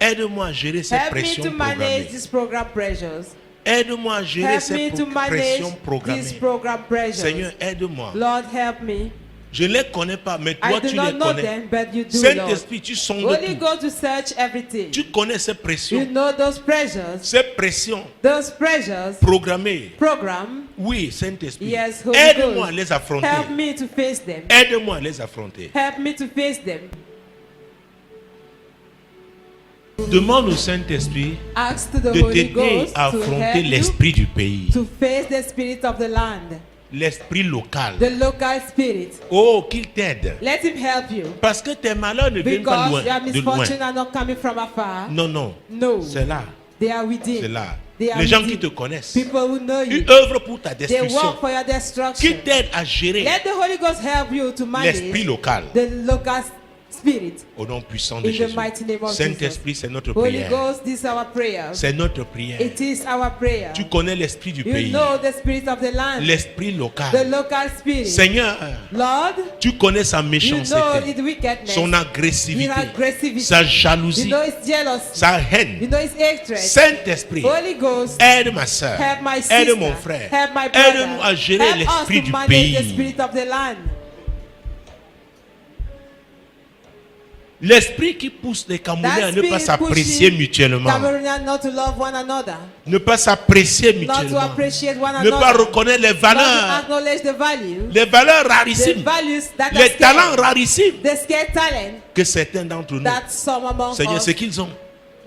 Aide-moi à gérer ces Help me pressions to manage programmées. these program pressures. Aide-moi à gérer Help ces me to manage pressions these programmées. program pressures. Seigneur, aide-moi. Lord, help me. Je ne les connais pas, mais I toi, do tu not les know connais. them, but you do, Lord. Saint-Esprit, tu sondes Holy tout. go to search everything. Tu connais ces You pressions. know those pressures. Ces pressions Those pressures. programmées. Program. Oui, Saint-Esprit. Yes, Holy Aide-moi à Ghost. les affronter. Help me to face them. Aide-moi à les affronter. Help me to face them. Demande au Saint-Esprit Ask to the de Holy t'aider Ghost à to affronter help you l'esprit du pays. to face the spirit of the land, L'esprit local. the local spirit. Oh, qu'il t'aide. Let him help you. Parce que tes malheurs ne viennent pas Because your loin, de loin. misfortunes are not coming from afar. Non, non. No, C'est là. they are within. C'est là. They are Les gens within. qui te connaissent. People who know you, Ils œuvrent pour ta they destruction. work for your destruction. Qui t'aide à gérer Let the Holy Ghost help you to l'esprit manage local. the local spirit. Au nom puissant de In the Jésus. mighty name of Saint-Esprit, c'est notre Holy prière. Ghost, this is our prayer. C'est notre prière. It is our prayer. Tu connais l'esprit du You pays. know the spirit of the land, L'esprit the local. local spirit. Seigneur, Lord, tu connais sa you know méchanceté, its wickedness, son his agressivité, aggressivity. sa You jalousie, know its jealousy. sa You haine. know its hatred. Saint-Esprit, Holy Ghost, aide ma soeur, help my sister, aide mon frère, help my brother, aide-nous à gérer help us l'esprit to du manage the pays. spirit of the land. L'esprit qui pousse les Camerounais à That ne pas spirit s'apprécier pushing mutuellement, Cameroonians not to love one another, ne pas s'apprécier not to mutuellement, appreciate one ne pas another, reconnaître les not to valeurs, acknowledge the value, les valeurs the rarissimes, values that are les talents scarce, rarissimes the scarce talent que certains d'entre nous, that some among Seigneur, us ce qu'ils ont.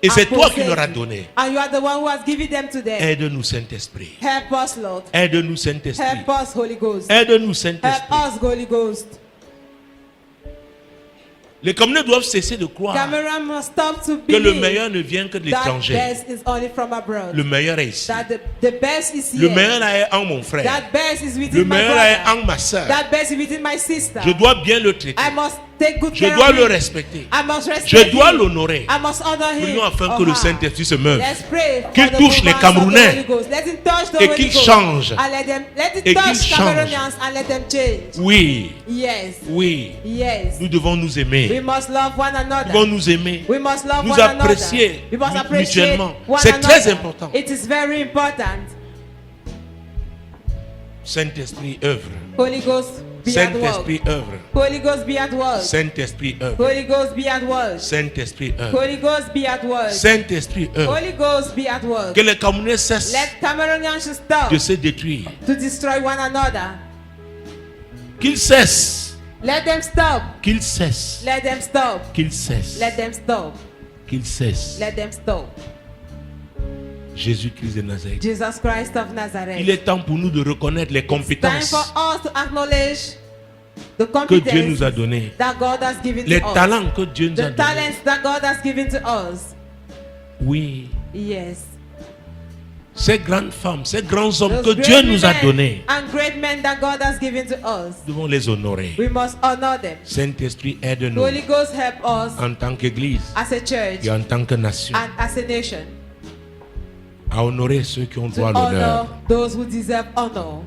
Et are c'est toi qui possessing. leur as donné. And you are the one who has given them to them. Aide-nous, Saint-Esprit. Help us, Lord. Aide-nous, Saint-Esprit. Help us, Holy Ghost. Aide-nous, Help Saint-Esprit. us, Holy Ghost. Les Camerounais doivent cesser de croire Cameroon must stop to que le believe meilleur ne vient que de that l'étranger. best is only from abroad. Le meilleur est ici. That the best is Le here. meilleur est en mon frère. That best is Le within my meilleur est brother. en ma soeur. That best is within my sister. Je dois bien le traiter. I must take good Je care dois of le him. respecter. I must respect Je dois him. l'honorer. I must honor him. Prions afin or que le her. Saint-Esprit se meuve. Let's pray for Qu'il the touche les movements of the Camerounais. Holy Ghost. Let him touch the Et Holy qu'il Ghost. change. And let it Et touch qu'il change. Cameroonians and let them change. Oui, Yes. oui. Yes. Nous devons nous We aimer. must love one Nous another. devons nous aimer. We must love Nous one another. apprécier We must appreciate mutuellement. one C'est très another. important. It is very important. Saint-Esprit œuvre. Holy Ghost be at work. Saint-Esprit œuvre. Holy Ghost be at work. Saint-Esprit œuvre. Holy Ghost be at work. Saint-Esprit œuvre. Holy Ghost be at work. Saint-Esprit œuvre. Holy Ghost be at work. Que les Camerounais cessent Let Cameroonians stop de se détruire. to destroy one another. Qu'ils cessent. Let them stop. Qu'ils cessent. Let them stop. Qu'ils cessent. Let them stop. Qu'ils cessent. Let them stop. Jésus-Christ de Nazareth. Jesus Christ of Nazareth. Il est temps pour nous de reconnaître les It's time compétences for us to acknowledge the que Dieu nous a competence données. that God has given Les to us. talents que Dieu nous a The donnés. talents that God has given to us. Oui. Yes. Ces grandes femmes, ces grands hommes que Those Dieu great nous a women donnés, and great men that God has given to us. nous devons les honorer. We must honor them. Saint-Esprit, aide-nous Holy Ghost help us en tant qu'Église as a church et en tant que nation and as a nation à honorer ceux qui ont to droit à honor l'honneur. those who deserve honor.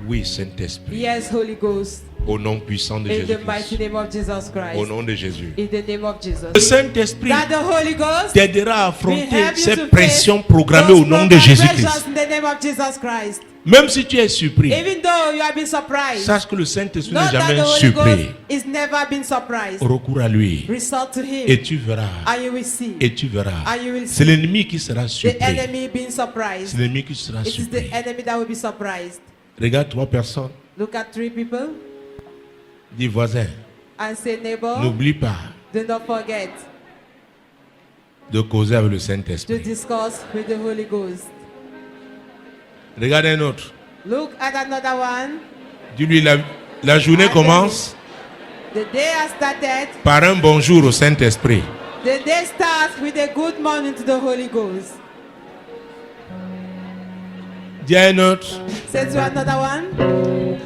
Oui, Saint-Esprit. Yes, Holy Ghost. Au nom puissant de In the mighty Jésus-Christ. name of Jesus Christ. Au nom de Jésus. In the name of Jesus. Le Saint-Esprit That the Holy Ghost t'aidera à will affronter help you ces to pressions face programmées au those nom de program Jésus-Christ. measures in the name of Jesus Christ. Même si tu es surpris, Even though you have been surprised, sache que le Saint-Esprit n'est know that jamais the Holy surpris. Ghost is never been surprised. Recours à lui Resort to him, et tu verras. and you will see. Et tu verras. And you will C'est see l'ennemi qui sera the surpris. enemy being surprised. C'est l'ennemi qui sera It is surpris. the enemy that will be surprised. Regarde 3 personnes. Look at 3 people Dis voisin, and say, neighbor, n'oublie pas do not forget de causer avec le to Saint-Esprit. discuss with the Holy Ghost. Regarde un autre. Look at another one. Dis-lui, la journée commence The day has started. par un bonjour au Saint-Esprit. The day starts with a good morning to the Holy Ghost. Dis à un autre, Say to another one,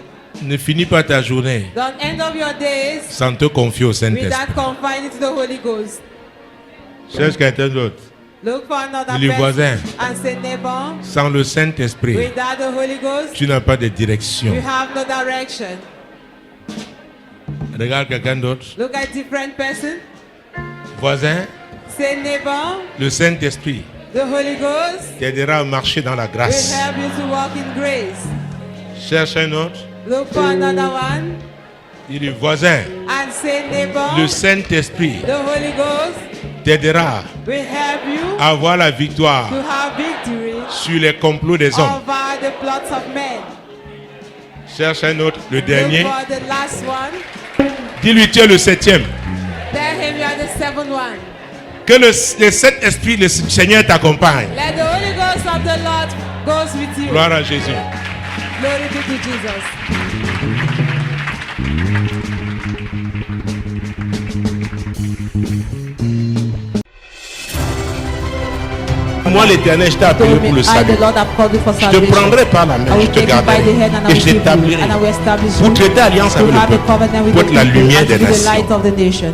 ne finis pas ta journée don't end up your days sans te confier au Saint-Esprit. without confiding to the Holy Ghost. Cherche quelqu'un d'autre. Look for another Dis-lui, voisin, person and say, neighbor, sans le Saint-Esprit, without the Holy Ghost, tu n'as pas de direction. you have no direction. Regarde quelqu'un d'autre. Look at different person. Voisin, Say, neighbor, le Saint-Esprit the Holy Ghost t'aidera à marcher dans la will grâce. help you to walk in grace. Cherche un autre. Look for another one Dis-lui, voisin, and say, neighbor, le Saint-Esprit the Holy Ghost t'aidera will help you à avoir la victoire to have victory sur les complots des hommes. over the plots of men. Cherche un autre, le Look dernier. for the last one. Dis-lui, tu es le 7e. Tell him you are the 7th one. Que le Saint-Esprit, le Seigneur t'accompagne. Let the Holy Ghost of the Lord goes with you. Gloire à Jésus. Glory be to Jesus. Moi, l'Éternel, je t'ai appelé Told me, pour le I, salut. the Lord, have called you for Je te salvation. prendrai par la I main, will je te take you by garderai the hand and I et will je keep you t'établirai and I will establish pour you traiter alliance to avec le have a peuple, covenant with pour the être la people lumière and to des be the nations. light of the nation.